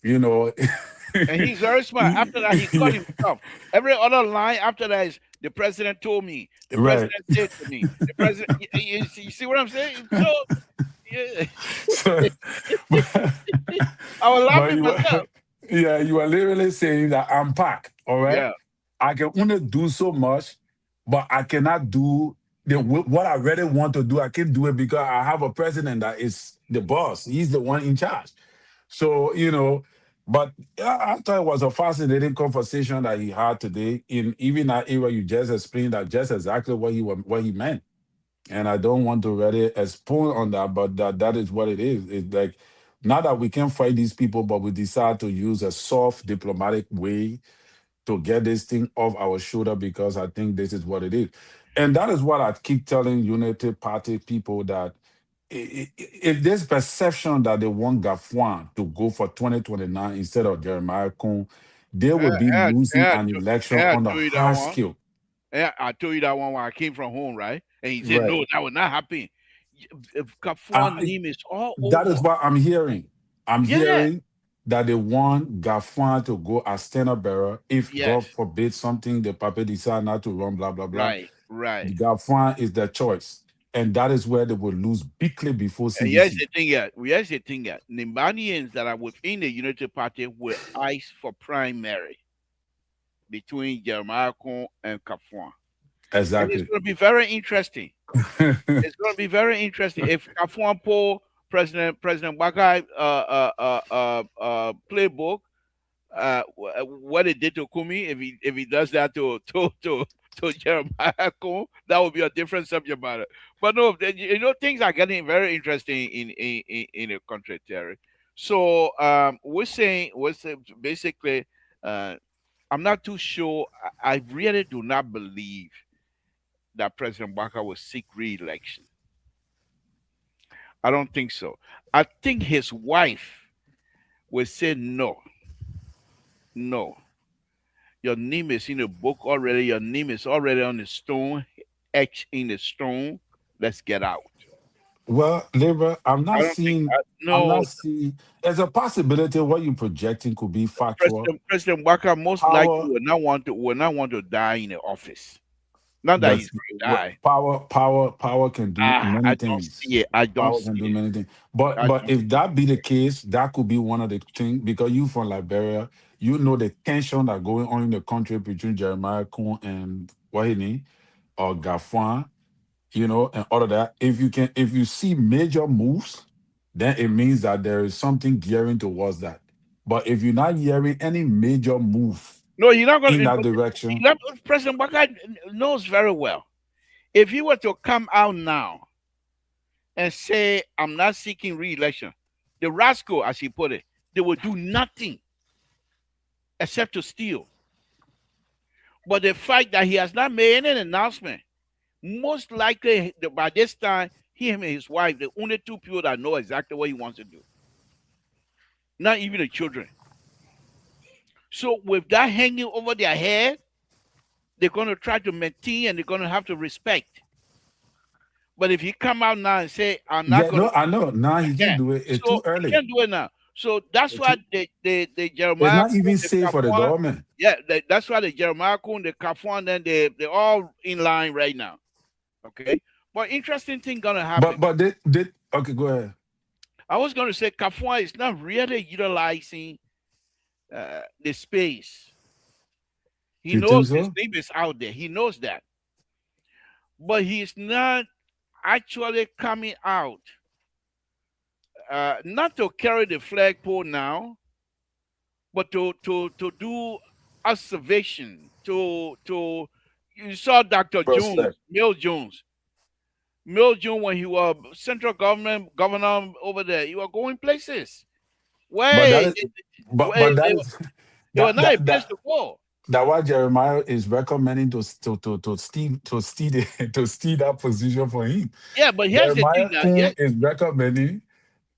And he's very smart. After that, he cut himself. Every other line after that is the president told me. The president said to me. The president. You see what I'm saying? So, yeah. I was laughing you are literally saying that I'm packed. All right, Yeah, I can only do so much, but I cannot do what I really want to do. I can do it because I have a president that is the boss. He's the one in charge. So but I thought it was a fascinating conversation that he had today. In even that area you just explained that just exactly what he meant. And I don't want to really expound on that, but that is what it is. It's like not that we can fight these people, but we decide to use a soft diplomatic way to get this thing off our shoulder because I think this is what it is. And that is what I keep telling Unity Party people that if there's perception that they want Gafuan to go for 2029 instead of Jeremiah Kuhn, they will be losing an election I on a told you that high one. scale. Yeah, I told you that one when I came from home, right? And he said, Right. no, that will not happen. If Uh, Kafuan name is all that over. is what I'm hearing. I'm Yeah. hearing that they want Gafuan to go as standard bearer if Yes. God forbid something, the Papa decide not to run, blah, blah, blah. Right. Right. Gafuan is their choice. And that is where they will lose bigly before And here's CDC. the thing, yeah. Here's the thing, yeah. Nimbanians that are within the Unity Party will ice for primary between Jeremiah Kuhn and Kafuan. And it's Exactly. going to be very interesting. It's going to be very interesting if Kafuan pull President Bakai playbook, what it did to Kumi. If he does that to Jeremiah Cole, that would be a different subject matter. But no, things are getting very interesting in the country, Terry. So we're saying basically, uh, I'm not too sure. I really do not believe that President Baka will seek re-election. I don't think so. I think his wife will say no, no. Your name is in the book already. Your name is already on the stone, etched in the stone. Let's get out. Well, Libra, I don't think. I'm No, not seeing, there's a possibility what you're projecting could be factual. President Waka most likely Power, will not want to die in the office. Not that but he's going to die. power can do I many don't things. see it. I don't Power see can do it. many things. But don't if see that be the case, that could be one of the things because you from Liberia, you know the tension that going on in the country between Jeremiah Kuhn and Wahini or Gafwan, and all of that. If you see major moves, then it means that there is something gearing towards that. But if you're not hearing any major move No, you're not going in that to. direction, President Waka knows very well. If he were to come out now and say, I'm not seeking re-election, the rascal, as he put it, they will do nothing except to steal. But the fact that he has not made any announcement, most likely by this time, him and his wife, the only two people that know exactly what he wants to do, not even the children. So with that hanging over their head, they're going to try to maintain and they're going to have to respect. But if he come out now and say, I'm not yeah, going no, to, I know. Now I he can't can't. do it. It's too So he early. can't do it now. So that's It's, why too, the it's Jeremiah not even the safe for the Kafuan, government. yeah, that's why the Jeremiah Kun, the Kafuan, then they're all in line right now. Okay. But interesting thing gonna happen. But okay, go ahead. I was gonna say Kafuan is not really utilizing the space. He You think knows his so? name is out there. He knows that. But he's not actually coming out not to carry the flagpole now, but to do observation. To you saw Dr. Prospect. Jones, Mill Jones when he was central government governor over there, he was going places But where that is where but that they, is it was that not a that place that to go. that what Jeremiah is recommending to Steve to steal to steal that position for him. Yeah, but here's the thing Jeremiah now. Yeah, Kuhn is recommending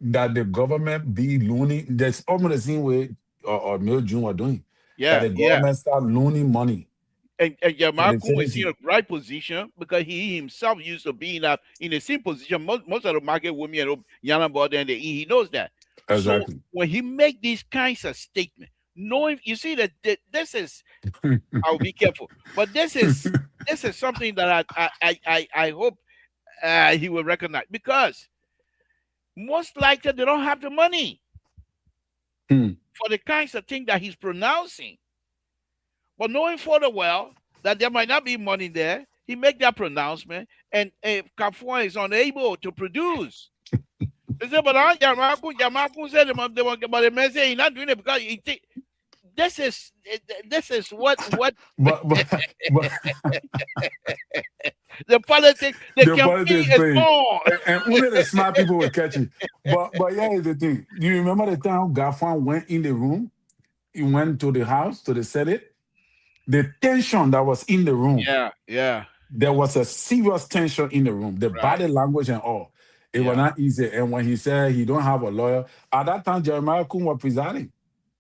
that the government be loaning. That's almost the same way or Mill June are doing. That yeah, the yeah. government start loaning money And to the Yamarku is in citizen. a right position because he himself used to be in the same position. Most of the market women and Yana Border and he knows that. So Exactly. when he make these kinds of statements, knowing you see that this is, I'll be careful, but this is something that I hope he will recognize because most likely they don't have the money Hmm. for the kinds of things that he's pronouncing. But knowing full well that there might not be money there, he make that pronouncement, and if Kafua is unable to produce, they say, but Yamaku said, but the man say he's not doing it because he think this is what but the politics, the the campaign politics is playing, on. and only the smart people will catch it. But yeah, is the thing. You remember the time Gafan went in the room? He went to the house, to the Senate. The tension that was in the room, Yeah, there was a serious tension in the room. The right. body language and all, it was Yeah, not easy. And when he said he don't have a lawyer, at that time Jeremiah Kun was presiding.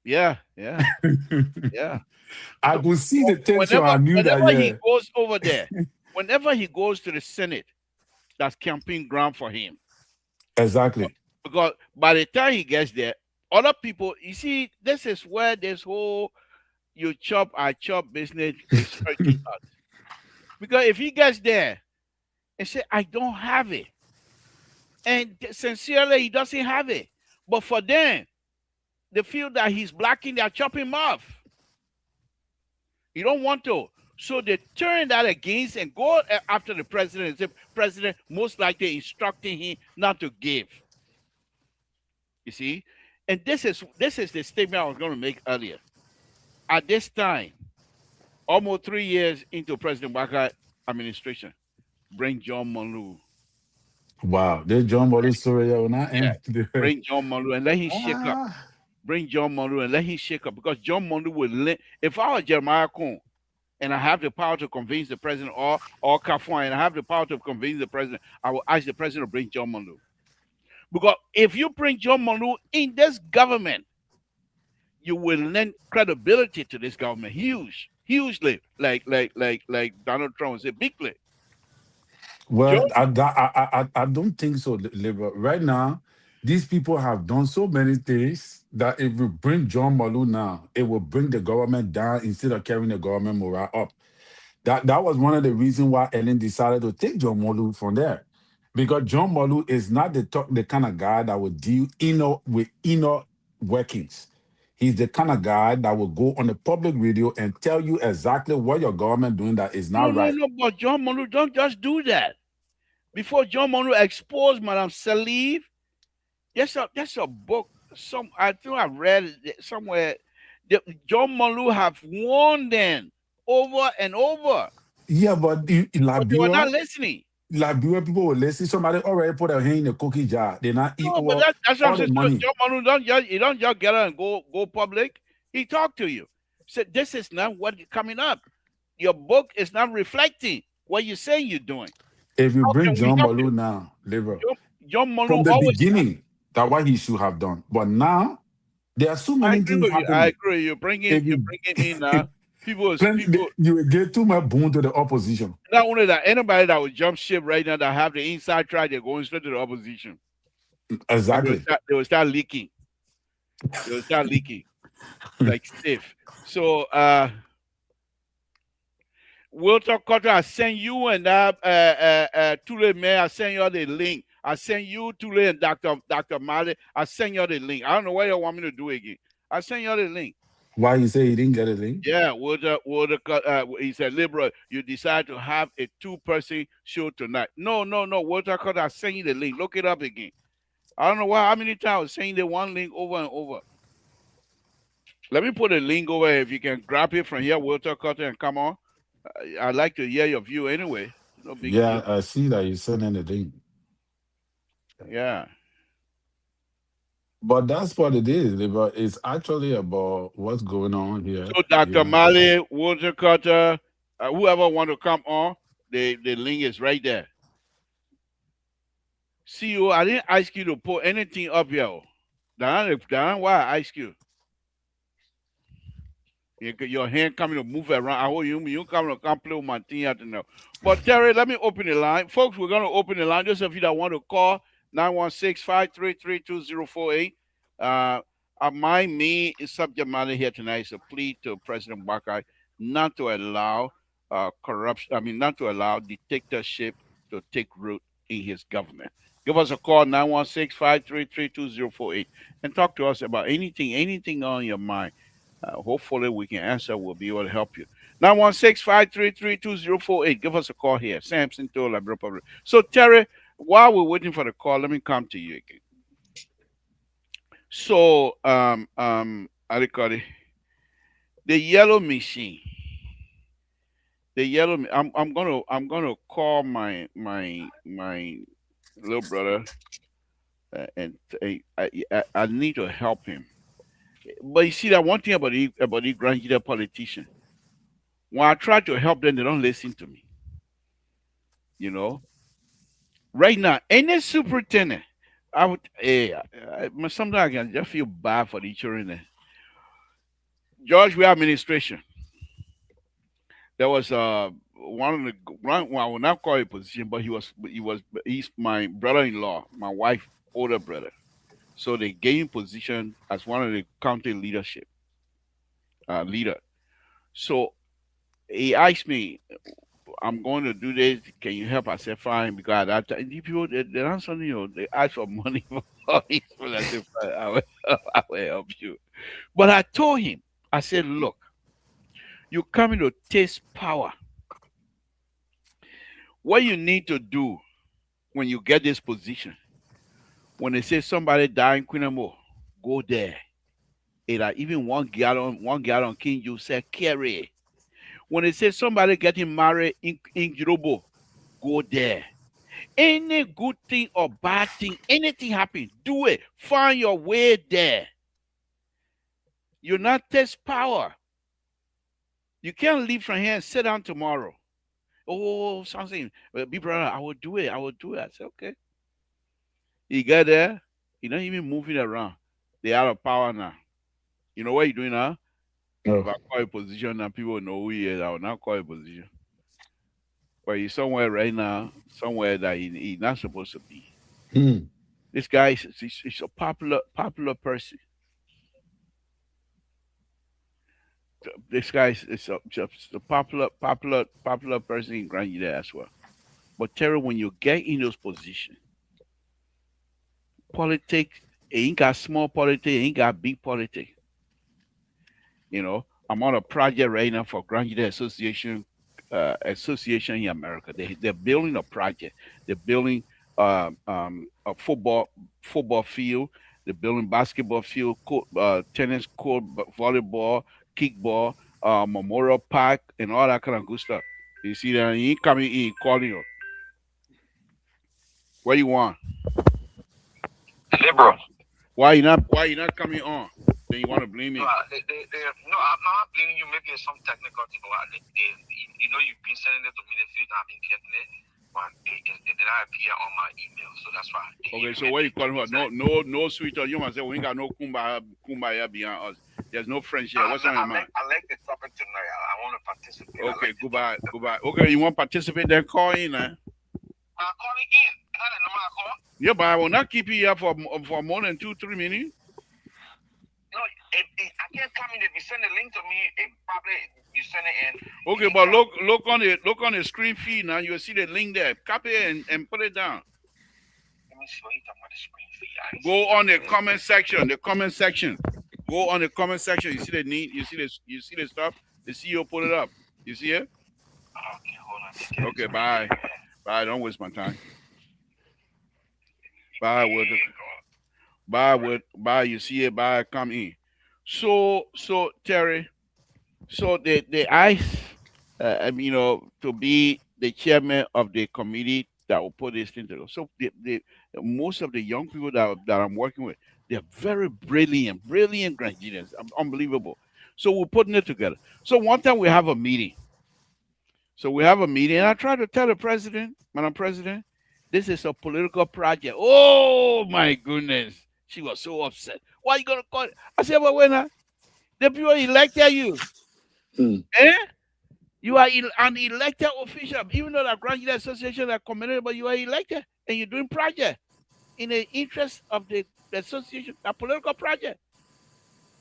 yeah. I So could see the tension. whenever I knew that. whenever he Yeah, goes over there, whenever he goes to the Senate, that's campaign ground for him. exactly. Because by the time he gets there, other people, you see, this is where this whole you chop, I chop business is hurting us. Because if he gets there and say, I don't have it, and sincerely he doesn't have it, but for them, they feel that he's blocking, they're chopping him off. You don't want to. So they turn that against and go after the president and say, President most likely instructing him not to give. You see? And this is the statement I was going to make earlier. At this time, almost 3 years into President Baka administration, bring John Monroe. Wow, this John Bolu story will not Yeah. end. Bring John Monroe and let him shake up. Ah, Bring John Monroe and let him shake up. Because John Monroe will if I was Jeremiah Kuhn and I have the power to convince the president or Kafwan and I have the power to convince the president, I will ask the president to bring John Monroe. Because if you bring John Monroe in this government, you will lend credibility to this government hugely, like Donald Trump said, bigly. well, John, I don't think so, Liberal. Right now, these people have done so many things that if we bring John Malu now, it will bring the government down instead of carrying the government morale up. That was one of the reasons why Ellen decided to take John Malu from there. Because John Malu is not the kind of guy that would deal with inner workings. He's the kind of guy that will go on the public radio and tell you exactly what your government doing that is not right. no, but John Monroe don't just do that. Before John Monroe exposed Madame Salif, there's a book. I think I read it somewhere. John Monroe have warned them over and over, Yeah, but in but they were not Liberia, listening. Liberia people will listen. Somebody already put their hand in the cookie jar. They not eat No, but all, that's what I'm all the saying. So money. John Monroe don't just get out and go public. He talked to you. Said this is not what coming up. Your book is not reflecting what you're saying you're doing. If you How bring can we John help you? Malu now, Liberia, John from Monroe the always. beginning, that what he should have done. But now there are so I many agree things with you. I happening. agree. You're If bringing you in now. People, you will get too much boon to the opposition. not only that, anybody that would jump ship right now that have the inside track, they're going straight to the opposition. And Exactly. they will start leaking. They will start leaking like stiff. So Walter Carter, I send you and Tule May, I send you the link. I send you Tule and Dr. Mali, I send you the link. I don't know what you want me to do again. I send you the link. Why he say he didn't get a link? Yeah, he said, Liberal, you decide to have a two-person show tonight. No. Walter Carter, I send you the link. Look it up again. I don't know how many times I was saying the one link over and over. Let me put a link over here. If you can grab it from here, Walter Carter, and come on. I'd like to hear your view anyway. No big Yeah, deal. I see that you sending the link. Yeah. But that's what it is. But it's actually about what's going on here. So Dr. Mali, Walter Carter, whoever want to come on, the link is right there. CEO, I didn't ask you to put anything up here. That's why I asked you. Your hand coming to move around. I hope you coming to come play with my thing out now. But Terry, let me open the line. Folks, we're going to open the line. Those of you that want to call, 916-533-2048. My main subject matter here tonight is a plea to President Bakai not to allow corruption, not to allow dictatorship to take root in his government. Give us a call 916-533-2048 and talk to us about anything on your mind. Hopefully we can answer. We'll be able to help you. 916-533-2048. Give us a call here. Samson told La Republic. So Terry, while we're waiting for the call, let me come to you again. So how do you call it? The yellow machine. I'm gonna call my little brother, and I need to help him. But you see that one thing about the grand leader politician. When I try to help them, they don't listen to me. You know, right now, any superintendent, I would, sometimes I can just feel bad for the children. George, we administration. There was one of the one. Well, I will not call it position, but he's my brother-in-law, my wife older brother. So they gave him position as one of the county leadership leader. So he asked me, I'm going to do this. Can you help? I said, fine, because at that time, the people, they answer, they ask for money for all these people. I said, fine, I will help you. But I told him, I said, look, you're coming to taste power. What you need to do when you get this position, when they say somebody died in Quinamo, go there. Even one gallon King you say carry. When they say somebody getting married in Jirobo, go there. Any good thing or bad thing, anything happen, do it. Find your way there. You not test power. You can't leave from here and sit down tomorrow. Oh, something. Big brother, I will do it. I will do it. I said, okay. You get there, you're not even moving around. They out of power now. You know what you're doing now? If No. I call a position now, people know who he is. I will not call a position. But he's somewhere right now, somewhere that he's not supposed to be. Hmm. This guy is a popular person. This guy is just a popular person in Grand United as well. But Terry, when you get in those positions, politics, it ain't got small politics, it ain't got big politics. I'm on a project right now for Grand United Association in America. They're building a project. They're building a football field. They're building basketball field, tennis court, volleyball, kickball, memorial park, and all that kind of good stuff. You see that he ain't coming in calling you. What you want? Liberal. Why you not coming on? Then you want to blame me? No, no, I'm not blaming you. Maybe it's some technical thing, but you've been sending it to me. The few times I've been getting it, but it did not appear on my email, so that's why. Okay, so what you calling for? No, sweetheart. You must say we ain't got no kumbaya behind us. There's no friendship. What's on your mind? I like the topic tonight. I want to participate. Okay, goodbye. Okay, you want to participate? Then call in, I'm calling in. How the number I call? Yeah, but I will not keep you here for more than 2-3 minutes. No, I can't come in. If you send the link to me, probably you send it in. Okay, but look on the screen feed now. You'll see the link there. Copy it and put it down. Let me see what you're talking about. The screen feed. Go on the comment section. Go on the comment section. You see the need. You see the stuff. The CEO put it up. You see it? Okay, hold on. Okay, bye. Bye. Don't waste my time. Bye. Bye. You see it? Bye. Come in. So Terry. So the ICE, to be the chairman of the committee that will put this thing together. So the most of the young people that I'm working with, they're very brilliant Nigerians, unbelievable. So we're putting it together. So one time we have a meeting. And I try to tell the president, Madam President, this is a political project. Oh my goodness. She was so upset. Why are you gonna call it? I said, well, when the people elected you. Eh? You are an elected official, even though the Grand United Association are committed, but you are elected and you're doing project in the interest of the association, a political project.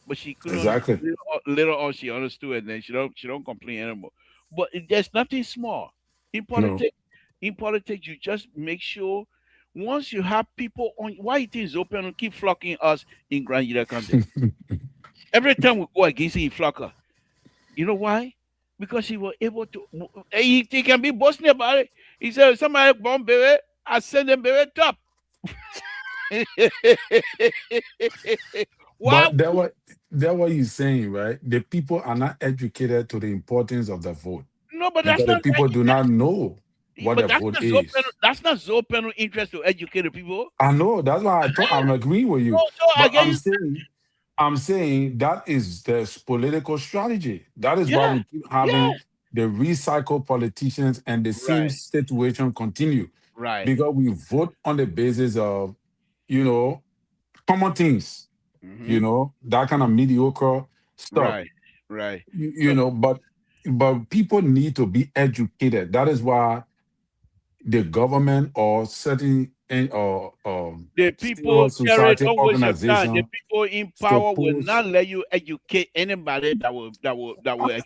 But she couldn't. Exactly. Later on, she understood, and then she don't complain anymore. But there's nothing small in No. politics. In politics, you just make sure once you have people on, why it is open and keep flocking us in Grand Union County? Every time we go against him, he flock us. You know why? Because he was able to. He can be boasting about it. He said, "Somebody born baby, I send them baby top." Why? But that what you're saying, right? The people are not educated to the importance of the vote No, but that's because the not. people do not know what But the vote is. That's not Zopen interest to educate the people. I know that's why I thought I'm agreeing with No, you. so I But get you. I'm saying that is the political strategy. That is why Yeah, we keep yeah. having the recycled politicians and the same Right, situation continue right. because we vote on the basis of, you know, common things, Hmm. that kind of mediocre stuff. Right, right. You So know, but people need to be educated. That is why the government or certain or the people, civil Terry, society don't waste your time. The organization people in power will suppose not let you educate anybody that will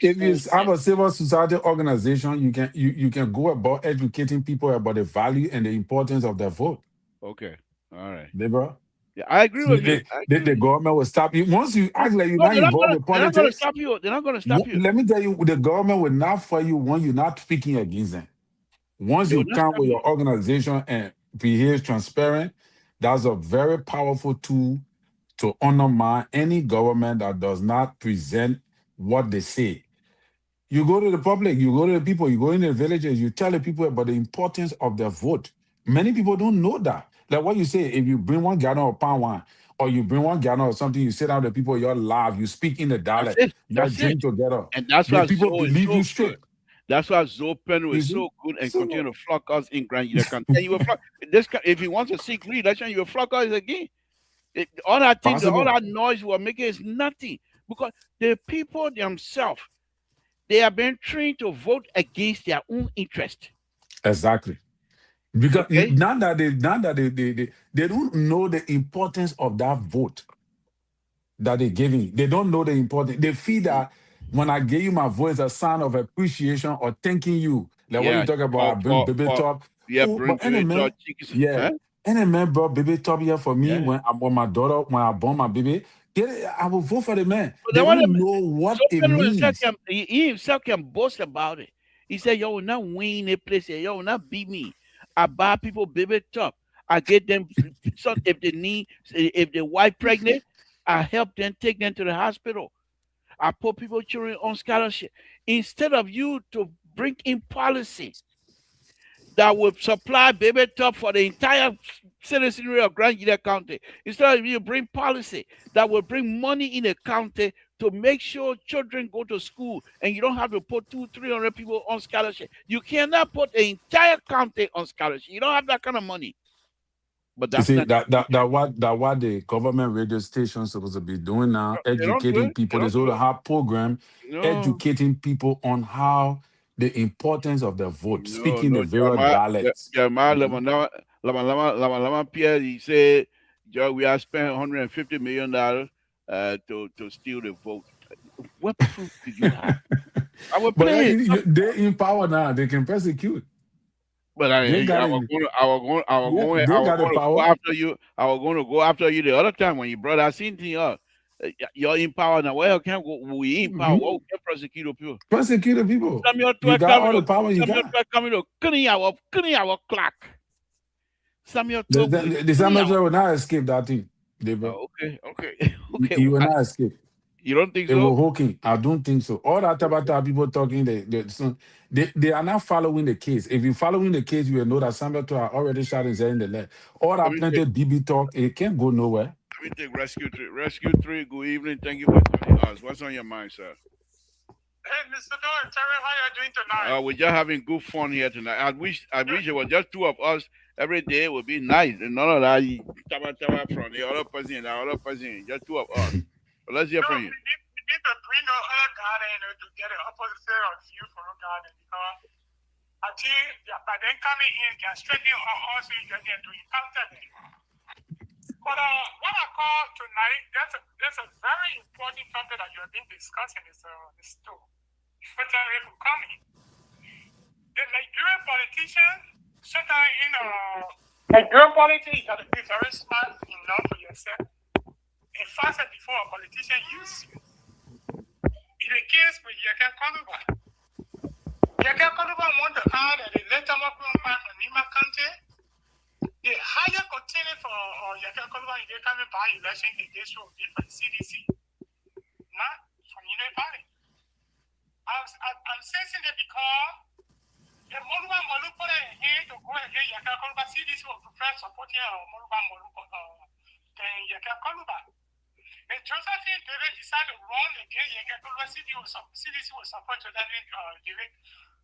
if you expose have them. a civil society organization, you can go about educating people about the value and the importance of the vote, Okay, all right. neighbor. Yeah, I agree with you. The, I the, agree the with you. government will stop you once you act like you're No, not involved with they're not gonna politics. stop you. They're not gonna stop you. Let me tell you, the government will not for you when you're not speaking against them. Once They will you not come stop with you. your organization and behave transparent, that's a very powerful tool to undermine any government that does not present what they say. You go to the public, you go to the people, you go in the villages, you tell the people about the importance of their vote. Many people don't know that. Like what you say, if you bring 1 gallon of palm wine or you bring 1 gallon of something, you sit down with the people, you're live, you speak in the That's dialect, it. you That's it. drink together. And that's The why people Zoe is believe so you good. straight. That's why Zopen You was see? so good and So continue to flock us in Grand Union County. And you will flock if he wants to seek re-election, you will flock us again. All that thing, all possible. that noise we're making is nothing because the people themselves they have been trained to vote against their own interest. Exactly. Because Okay. they don't know the importance of that vote that they're giving. They don't know the importance. They feel Mm. that when I gave you my voice, a sign of appreciation or thanking you. Like what you Yeah. talk about, I For bring baby for top. yeah, Oh, bring but any baby to our man, cheeks. yeah. Huh? Any man brought baby top here for me Yeah. when I born my daughter, when I born my baby. I will vote for the man. But They then don't know what it Zopen himself means. he himself can boast about it. He said, "Yo, will not win a place here. Yo, will not beat me. I buy people baby top. I get them some if they need if the wife pregnant, I help them take them to the hospital. I put people children on scholarship. Instead of you to bring in policy that will supply baby top for the entire citizenry of Grand Union County. Instead of you bring policy that will bring money in the county to make sure children go to school and you don't have to put 200-300 people on scholarship. You cannot put the entire county on scholarship. You don't have that kind of money. But You that's see not that that that what the government radio station supposed to be doing now, they don't do educating it. They people. They don't do supposed to it. have program No, educating people on how the importance of the vote, speaking the various dialects. Jeremiah You know, Lama Pierre, he said, Joe, we have spent $150 million to steal the vote. What proof do you have? I will but play it. they in power now. They can persecute. But They got it. Yeah, they got the go power. after you. I was going to go after you the other time when you brought that same thing up. You're in power now. Well, can't go, we in power. What Mhm. we can prosecute the people? Persecute the people. Samuel You 12 got coming all the to power you Samuel got. 12 coming to clean our clock. Samuel The, 12 will the, the clean our. Samajor will not escape that thing, David. Oh, okay, okay, He, okay. he will not escape. You don't think They so? were hawking. I don't think so. All that about people talking, they are not following the case. If you're following the case, you will know that Samuel Toa already shot his head in the leg. All Let that me take plenty BB talk, it can't go nowhere. rescue three. Rescue three. Good evening. Thank you for joining us. What's on your mind, sir? Hey, Mr. Doe, tell me how you're doing tonight. We're just having good fun here tonight. I wish it was just two of us every day. It would be nice. And none of that taba from the other person, the other person. Just two of us. But let's hear No, from you. we need to bring our other garden, to get an opposite of view for our garden because I think by then coming in, can straighten or also get into encounter them. But what I call tonight, there's a very important topic that you have been discussing is too. Especially for coming. The Nigerian politicians, sometimes Like girl politics, you got to be very smart enough for yourself. In fact, before a politician use you. In the case where you can call over. You can call over want to add that the later more part in Nima County. The higher continue for you can call over in the coming by election in the case will be for the CDC. Not from your party. I'm sensing that because the Moluba Molupo here to go again, you can call over CDC will prefer supporting Moluba Molupo than you can call over. And Josephine David decided to run again, you can call over CDC will support to that David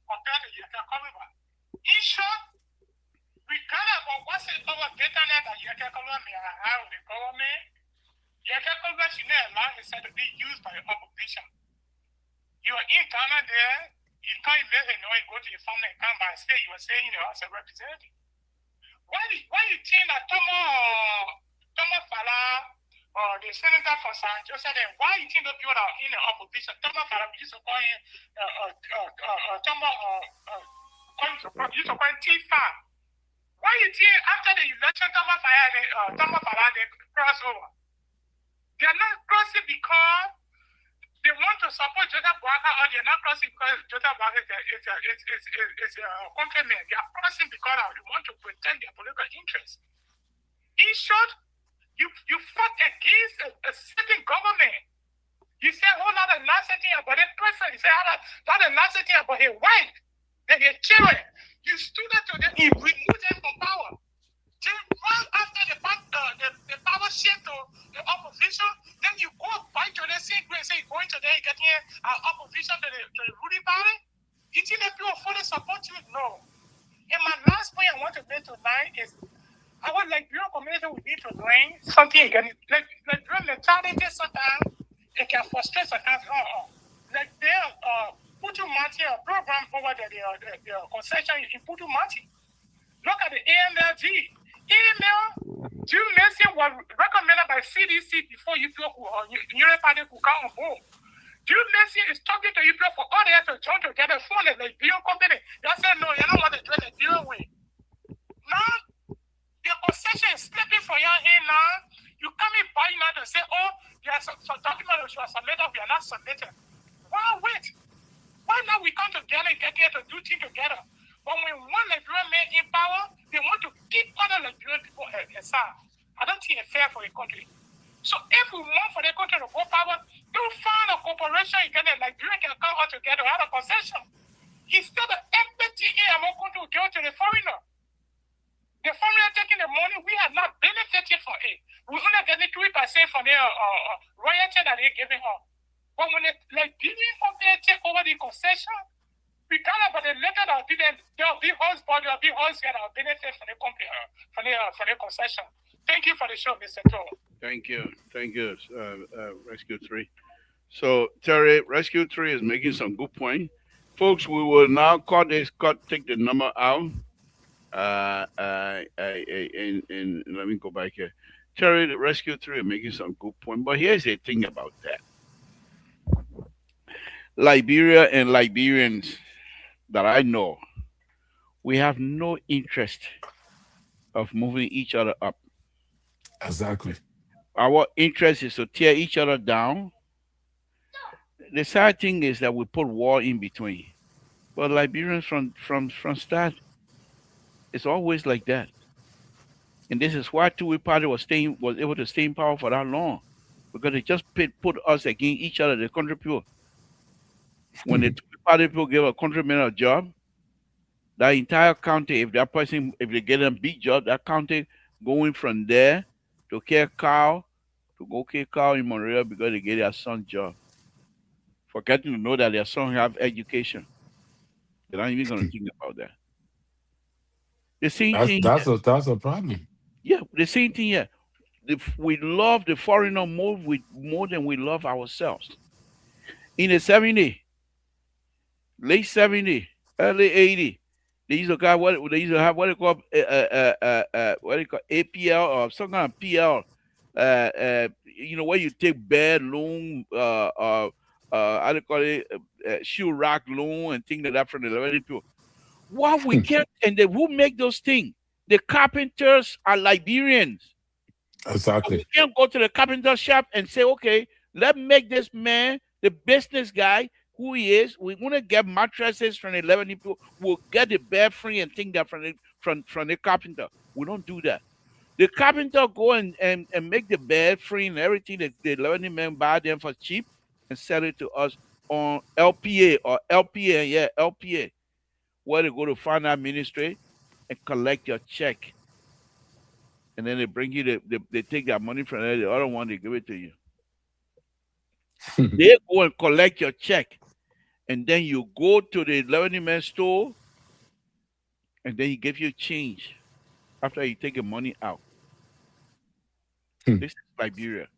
compared to you can call over. In short, regardless of what's our data net that you can call over may have the government, you can call over should not allow itself to be used by the opposition. You are in Ghana there, you can't even know you go to your family and come by and stay, you were saying, as a representative. Why you think that Thomas Fala, the senator from San Jose, why you think the people are in the opposition? Thomas Fala, we used to call him, used to call him T5. Why you think after the election, Thomas Fala, they cross over? They are not crossing because they want to support Jota Bwaka, or they're not crossing because Jota Bwaka is a countryman. They are crossing because they want to protect their political interests. In short, you fought against a certain government. You say a whole lot of nasty thing about that person. You say a lot of nasty thing about his wife and his children. You stood up to them, you removed them from power. Then right after the power shift to the opposition, then you go back to the same way and say going to there, getting opposition to the ruling party. You think that people fully support you? No. And my last point I want to make tonight is our Liberian community will need to learn something again. Like Liberian mentality sometimes it can frustrate sometimes. Like there, Putu Mati, a program over the concession in Putu Mati. Look at the AMLG. Due medicine was recommended by CDC before you feel your party could come on board. Due medicine is talking to you for all they have to join together for the Liberian company. They said, no, you don't want to do the Liberian way. Now, the concession is slipping for your hand now. You come in by now to say, oh, there are some documents that are submitted, we are not submitted. Why wait? Why not we come together and get here to do things together? But when one Liberian man in power, they want to keep other Liberian people aside. I don't think it's fair for the country. So if we want for the country to go power, don't find a corporation again that Liberia can come all together out of concession. Instead of everything in our country will go to the foreigner. The foreigner taking the money, we are not benefiting from it. We only getting 3% from the royalty that they're giving her. But when the Liberian company take over the concession, regardless of the letter that there'll be husband, there'll be husband that will benefit from the company, from the concession. Thank you for the show, Mr. Toll. Thank you, Rescue 3. So Terry, Rescue 3 is making some good point, folks. We will now take the number out. And let me go back here. Terry, the Rescue 3 is making some good point, but here's the thing about that: Liberia and Liberians that I know, we have no interest of moving each other up. Exactly. Our interest is to tear each other down. The sad thing is that we put war in between. But Liberians from start, it's always like that. And this is why Two-Way Party was able to stay in power for that long. Because they just put us against each other, the country people. When the Two-Way Party people give a countryman a job, that entire county, if they get a big job, that county going from there to care cow, to go care cow in Monreal because they get their son job. Forgetting to know that their son have education. They're not even going to think about that. The same thing. That's a problem. Yeah, the same thing here. If we love the foreigner more than we love ourselves. In the 70s, late 70s, early 80s, they used to have what they call APL or some kind of PL. Where you take bad loan, how they call it, shoe rack loan and things like that from the Liberian people. Why we can't, and then who make those things? The carpenters are Liberians. But we Exactly. can't go to the carpenter shop and say, okay, let's make this man the business guy who he is. We're gonna get mattresses from the 11 people. We'll get the bed free and think that from the carpenter. We don't do that. The carpenter go and make the bed free and everything. The 11 men buy them for cheap and sell it to us on LPA or LPA, yeah, LPA, where they go to find our ministry and collect your check. And then they bring you they take that money from there, the other one they give it to you. They go and collect your check, and then you go to the 11 man store, and then he give you change after you take the money out. This is Liberia.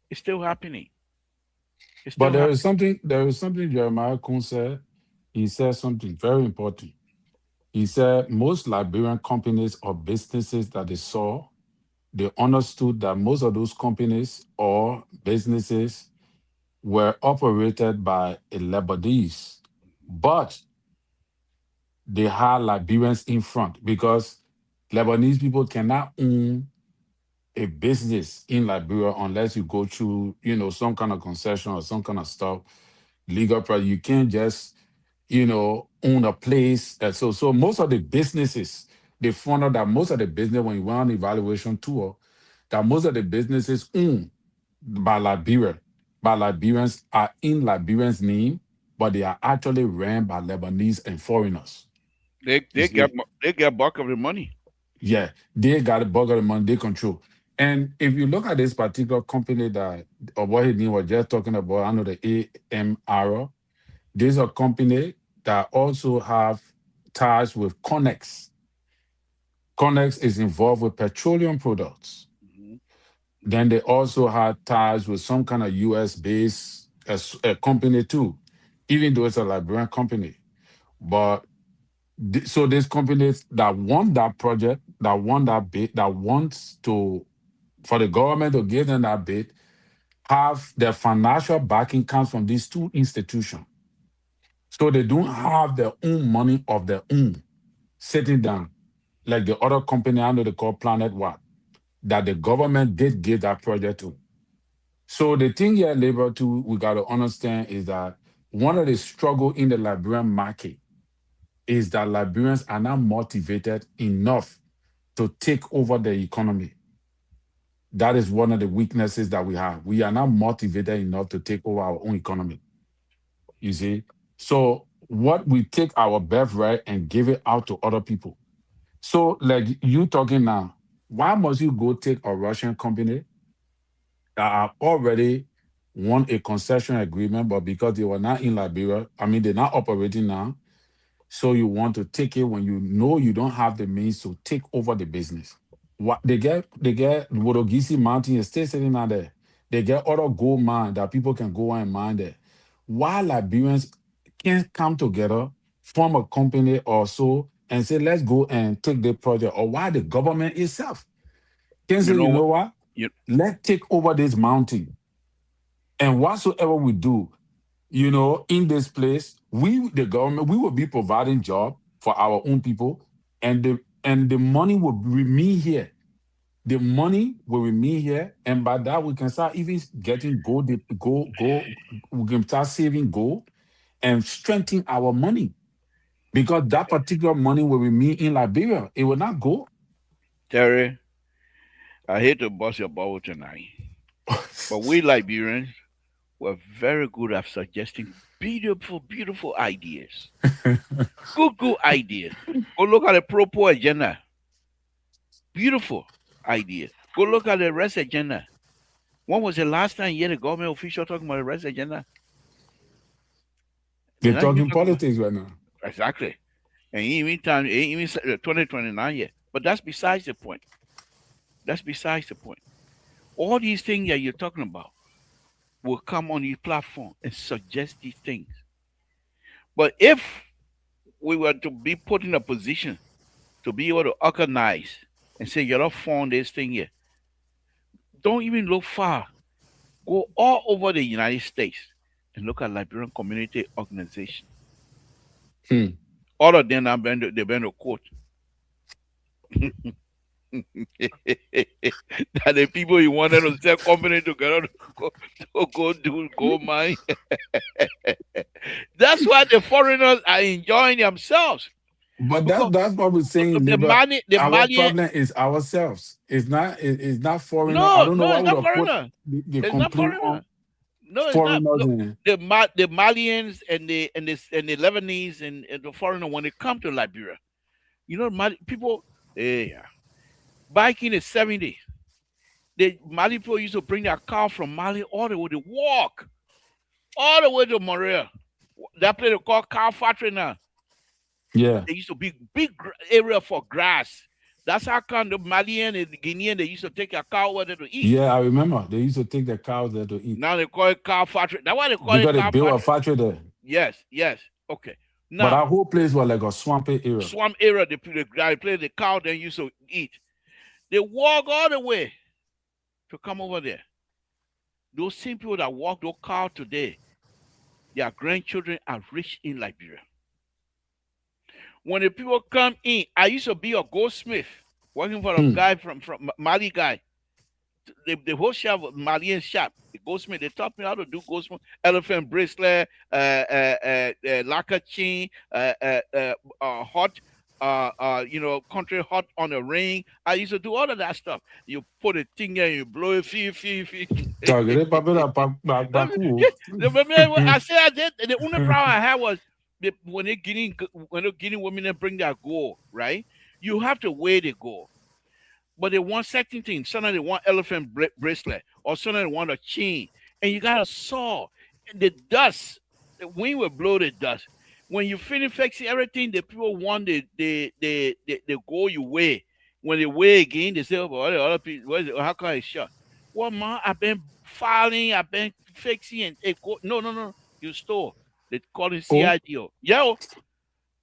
It's still happening. It's But still happening. there is something Jeremiah Kuhn said. He said something very important. He said most Liberian companies or businesses that they saw, they understood that most of those companies or businesses were operated by a Lebanese, but they had Liberians in front because Lebanese people cannot own a business in Liberia unless you go through, some kind of concession or some kind of stuff, legal process. You can't just, own a place. So most of the businesses, they found out that most of the business when you went on evaluation tour, that most of the businesses owned by Liberia, by Liberians are in Liberians' name, but they are actually ran by Lebanese and foreigners. They You they get see? they get bulk of the money. Yeah, they got a bug of the money they control. And if you look at this particular company that or what he was just talking about, I know the AMR, there's a company that also have ties with Connex. Connex is involved with petroleum products. Mhm. Then they also had ties with some kind of US based a company too, even though it's a Liberian company. But so there's companies that want that project, that want that bid, that wants to for the government to give them that bid, have their financial backing comes from these two institutions. So they don't have their own money of their own sitting down like the other company I know they call Planet What that the government did give that project to. So the thing here, labor too, we got to understand is that one of the struggle in the Liberian market is that Liberians are not motivated enough to take over the economy. That is one of the weaknesses that we have. We are not motivated enough to take over our own economy. You see? So what we take our birthright and give it out to other people. So like you talking now, why must you go take a Russian company that have already won a concession agreement, but because they were not in Liberia, I mean they're not operating now. So you want to take it when you know you don't have the means to take over the business. What they get Wodogisi Mountain is still sitting out there. They get other gold mine that people can go and mine there. Why Liberians can't come together, form a company or so, and say, let's go and take the project, or why the government itself can You say, know you what? know what? You Let's take over this mountain. And whatsoever we do, in this place, we, the government, we will be providing job for our own people, and the money will remain here. The money will remain here, and by that we can start even getting gold. Go. We can start saving gold and strengthen our money because that particular money will remain in Liberia. It will not go. Terry, I hate to bust your bubble tonight, but we Liberians were very good at suggesting beautiful, beautiful ideas. Good ideas. Go look at the Propo agenda. Beautiful idea. Go look at the rest agenda. When was the last time you had a government official talking about the rest agenda? They're They're not even talking talking about politics right now. exactly. And even time, ain't even 2029 yet. But that's besides the point. That's besides the point. All these things that you're talking about will come on your platform and suggest these things. But if we were to be put in a position to be able to organize and say, you're not form this thing here, don't even look far. Go all over the United States and look at Liberian community organization. Hmm. All of them they've been to court. That the people you wanted to sell company together to go do gold mine. That's why the foreigners are enjoying themselves But because that's what we're saying, neighbor. the Our Malian. problem is ourselves. It's not foreigner. I No, don't know no, why it's would not have put foreigner. the It's not complaint on foreigner. No, it's not. foreigners Look, in. the Malians and the Lebanese and the foreigner when they come to Liberia, Mali people. Yeah, back in the 70s, the Mali people used to bring their cow from Mali all the way to walk all the way to Montreal. That place they call cow factory now. Yeah. There used to be big area for grass. That's how come the Malian and the Guinean they used to take their cow over there to eat. Yeah, I remember. They used to take the cows there to eat. Now they call it cow factory. That's why they call it Because they cow built a factory. factory there. Yes, yes. Okay. But Now our whole place was like a swampy area. swamp area they play the cow they used to eat. They walk all the way to come over there. Those same people that walk those cows today, their grandchildren are rich in Liberia. When the people come in, I used to be a goldsmith working for a guy from Mali guy. The whole shop was Malian shop. The goldsmith, they taught me how to do goldsmith, elephant bracelet, lacquer chain, hot, country hot on a ring. I used to do all of that stuff. You put a thing there, you blow it, feel. Target papel baku. I said I did. The only problem I had was when they're getting women and bring their gold, right? You have to weigh the gold. But they want certain things. Some of they want elephant bracelet, or some of they want a chain, and you got to saw the dust. The wind will blow the dust. When you finish fixing everything, the people want the gold you weigh. When they weigh again, they say, "Oh, the other people, how come it's short?" Well, man, I've been filing, I've been fixing, and it go, no, you stole. They call it CID. Yeah.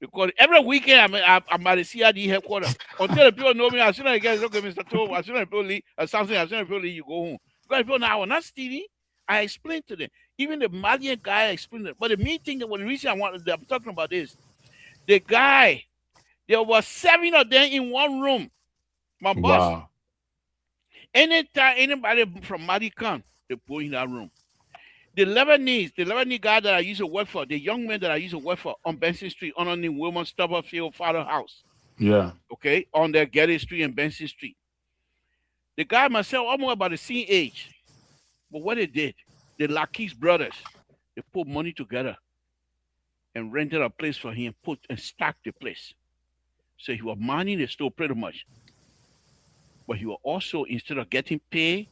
Because every weekend I'm at the CID headquarters. Until the people know me, as soon as I get look at Mr. Toe, as soon as people leave, Samson, as soon as people leave, you go home. Because people now, I'm not stealing. I explained to them. Even the Malian guy explained it. But the main thing, the reason I'm talking about this, the guy, there was 7 of them in one room. My boss. Wow. Anytime anybody from Mali come, they go in that room. The Lebanese guy that I used to work for, the young man that I used to work for on Benson Street, underneath Wilmot Stubberfield father house. Yeah. Okay, on the Getty Street and Benson Street. The guy myself, almost about the same age. But what they did, the Lakis brothers, they put money together and rented a place for him, and stacked the place. So he was mining the store pretty much. But he was also, instead of getting paid,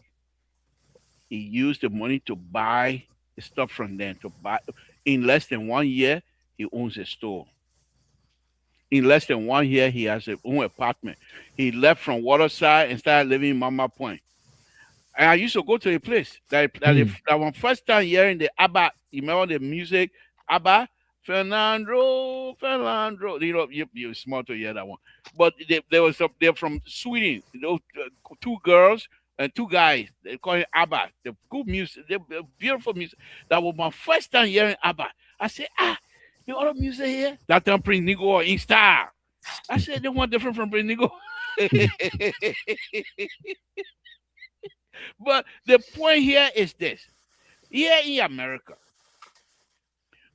he used the money to buy the stuff from them. In less than 1 year, he owns a store. In less than 1 year, he has his own apartment. He left from Waterside and started living in Mama Point. And I used to go to a place that when first time hearing the ABBA, you remember the music, ABBA, Fernando. You're smart to hear that one. But they're from Sweden. Those 2 girls and 2 guys. They call it ABBA. They're good music. They're beautiful music. That was my first time hearing ABBA. I said, the other music here? That time Prince Nigo in style. I said, they want different from Prince Nigo. But the point here is this. Here in America,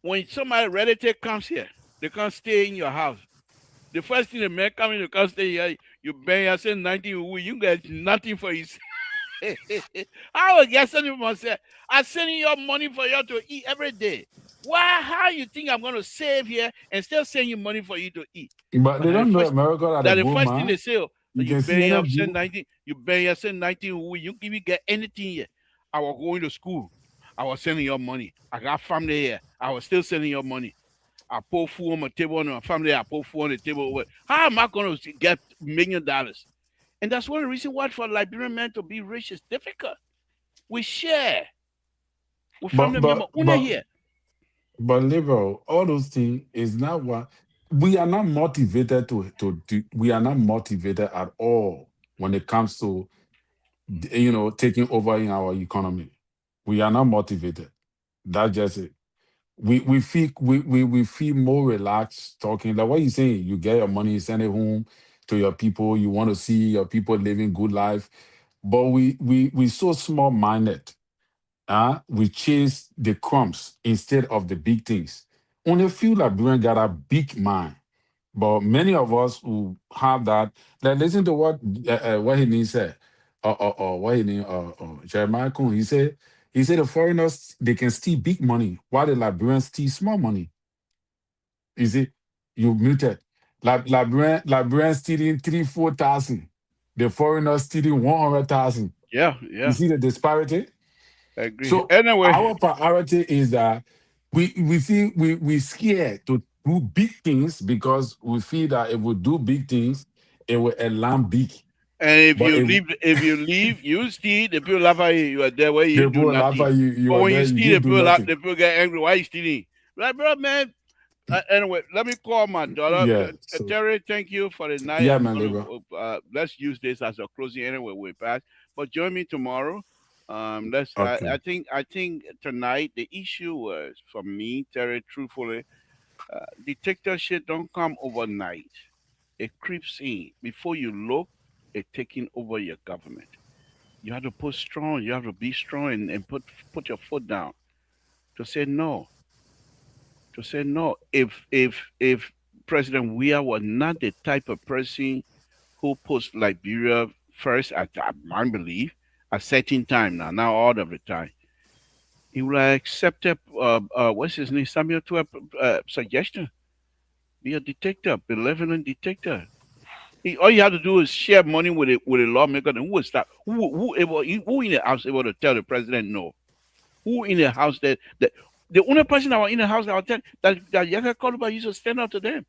when somebody relative comes here, they can't stay in your house. The first thing the man come in, you can't stay here. You bang yourself 90, you get nothing for you. I was guessing to myself, I'm sending you money for you to eat every day. Why? How you think I'm going to save here and still send you money for you to eat? But they don't know America that the first thing they say, you bang yourself 19, you give me get anything here. I was going to school. I was sending your money. I got family here. I was still sending your money. I put food on my table on my family. I put food on the table. How am I going to get $1 million? And that's one of the reasons why for Liberian men to be rich is difficult. We share. We family member here. But liberal, all those things is not what we are not motivated to do. We are not motivated at all when it comes to taking over in our economy. We are not motivated. That's just it. We feel more relaxed talking. Like what you saying, you get your money, you send it home. to your people. You want to see your people living good life. But we so small minded. We chase the crumbs instead of the big things. Only a few Liberians got a big mind. But many of us who have that, like listen to what he means said, what he mean, Jeremiah Kuhn. He said the foreigners they can steal big money while the Liberians steal small money. You see, you muted. Liberians stealing 3-4 thousand, the foreigners stealing 100,000. Yeah, You yeah. see the disparity. I agree. So Anyway, our priority is that we feel we scared to do big things because we feel that if we do big things, it will alarm big. and if But you if leave, you steal, the people laugh at you. You are there where the you do people laugh nothing. at you, you But are when there, you you steal, didn't do nothing. the people get angry. Why you stealing? Like, bro, man. Anyway, let me call my daughter. Yeah. So Terry, thank you for the night. yeah, I'm man, gonna Gabriel. let's use this as a closing anyway. We pass, but join me tomorrow. Let's. Okay. I think tonight the issue was for me, Terry. Truthfully, dictatorship don't come overnight. It creeps in before you look. It taking over your government. You have to put strong. You have to be strong and put your foot down to say no. To say no. If President Weah was not the type of person who puts Liberia first at my belief at certain time now all of the time, he would have accepted what's his name Samuel to suggestion. Be a dictator, benevolent dictator. All you have to do is share money with a lawmaker, and who will stop? Who in the house able to tell the president no? Who in the house that the only person that was in the house that was tell that Yaka Koluba used to stand up to them.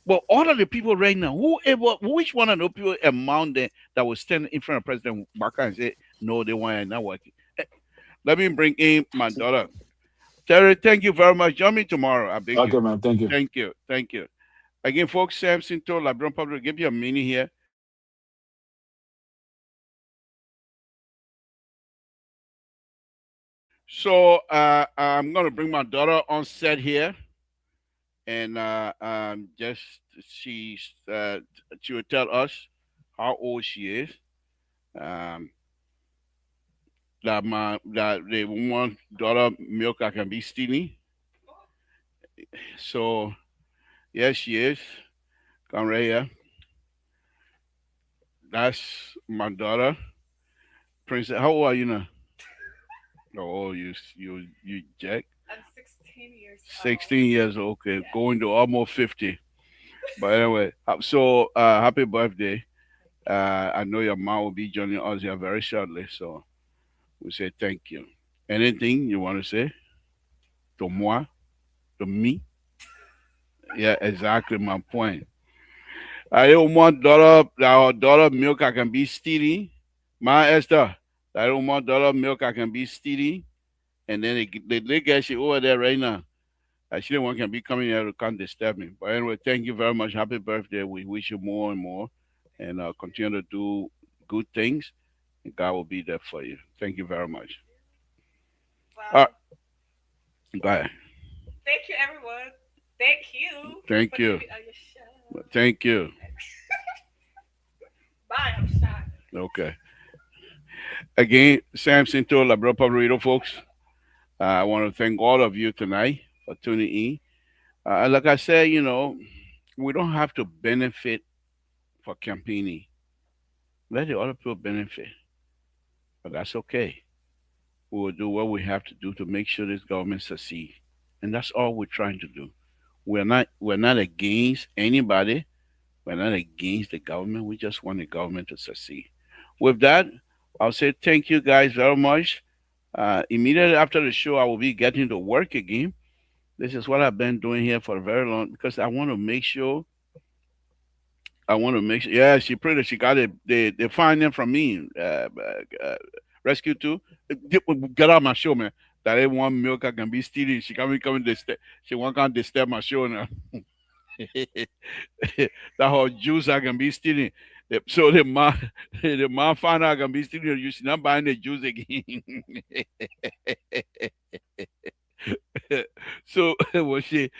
But all of the people right now, which one of the people among them that will stand in front of President Baka and say no, they want not working? Let me bring in my daughter. Terry, thank you very much. Join me tomorrow. I beg you. Okay, man. Thank you. Thank you. Thank you. Again, folks, Samson told Labron Public, give you a minute here. So I'm gonna bring my daughter on set here, and just she will tell us how old she is. Um, that the one daughter milk I can be stealing. So yes, she is. Come right here. That's my daughter, Princess. How old are you now? Oh, you Jack. I'm 16 years old. 16 years old. Okay, yes. Going to almost 50. But anyway, happy birthday. I know your mom will be joining us here very shortly, so we say thank you. Anything you want to say to moi, to me? Yeah, exactly my point. I don't want dollar milk I can be stealing. My Esther, I don't want dollar milk I can be stealing. And then they get she over there right now. Actually, one can be coming here to come disturb me. But anyway, thank you very much. Happy birthday. We wish you more and more, and continue to do good things. And God will be there for you. Thank you very much. Well, Go ahead. thank you, everyone. Thank you. Thank you. On your show. Thank you. Bye. I'm shy. Okay. Again, Samson to La Bro Pablito, folks. I want to thank all of you tonight for tuning in. Like I said, we don't have to benefit for campaigning. Let the other people benefit, but that's okay. We will do what we have to do to make sure this government succeed, and that's all we're trying to do. We're not against anybody. We're not against the government. We just want the government to succeed. With that, I'll say thank you guys very much. Immediately after the show, I will be getting to work again. This is what I've been doing here for a very long because I want to make sure. I want to make sure. Yeah, she pretty. She got it. They find them from me. Rescue two. Get out my show, man. That ain't one milk I can be stealing. She coming disturb. She want to disturb my show now. That whole juice I can be stealing. So the man find out I can be stealing. You should not buying the juice again. So when she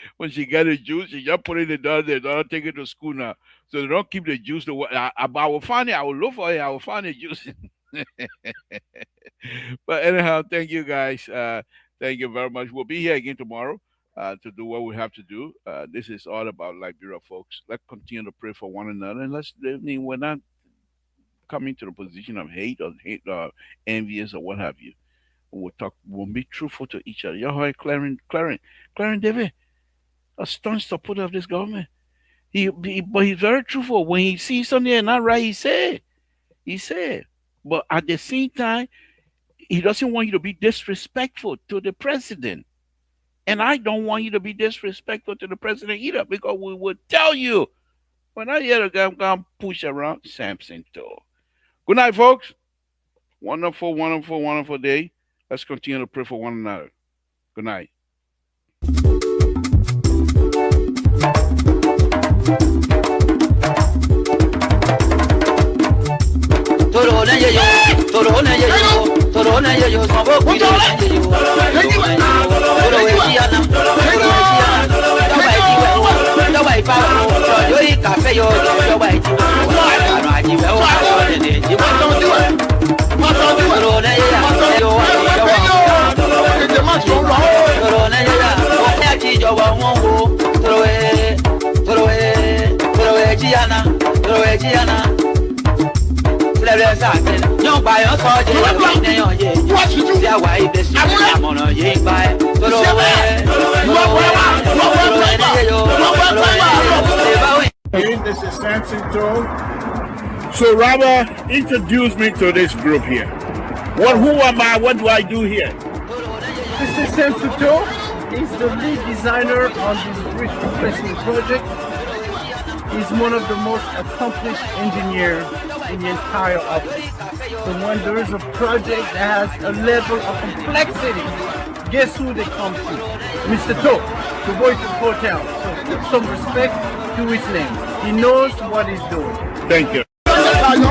got the juice, she just put it in the daughter. The daughter take it to school now. So they don't keep the juice. I will find it. I will look for it. I will find the juice. But anyhow, thank you guys. Thank you very much. We'll be here again tomorrow to do what we have to do. This is all about Liberia, folks. Let's continue to pray for one another, and we're not coming to the position of hate or envious or what have you. We'll be truthful to each other. Y'all heard Clarence David, a staunch supporter of this government. But he's very truthful. When he sees something not right, he said. But at the same time, he doesn't want you to be disrespectful to the president. And I don't want you to be disrespectful to the president either, because we will tell you. When I hear a guy come push around, Samson too. Good night, folks. Wonderful, wonderful, wonderful day. Let's continue to pray for one another. Good night. This is Samson Joe. So Robert, introduce me to this group here. Who am I? What do I do here? Mr. Samson Joe is the lead designer on this bridge replacement project. He's one of the most accomplished engineers in the entire office. So when there is a project that has a level of complexity, guess who they come to? Mr. Toe, the voice of hotel. So give some respect to his name. He knows what he's doing. Thank you. I'm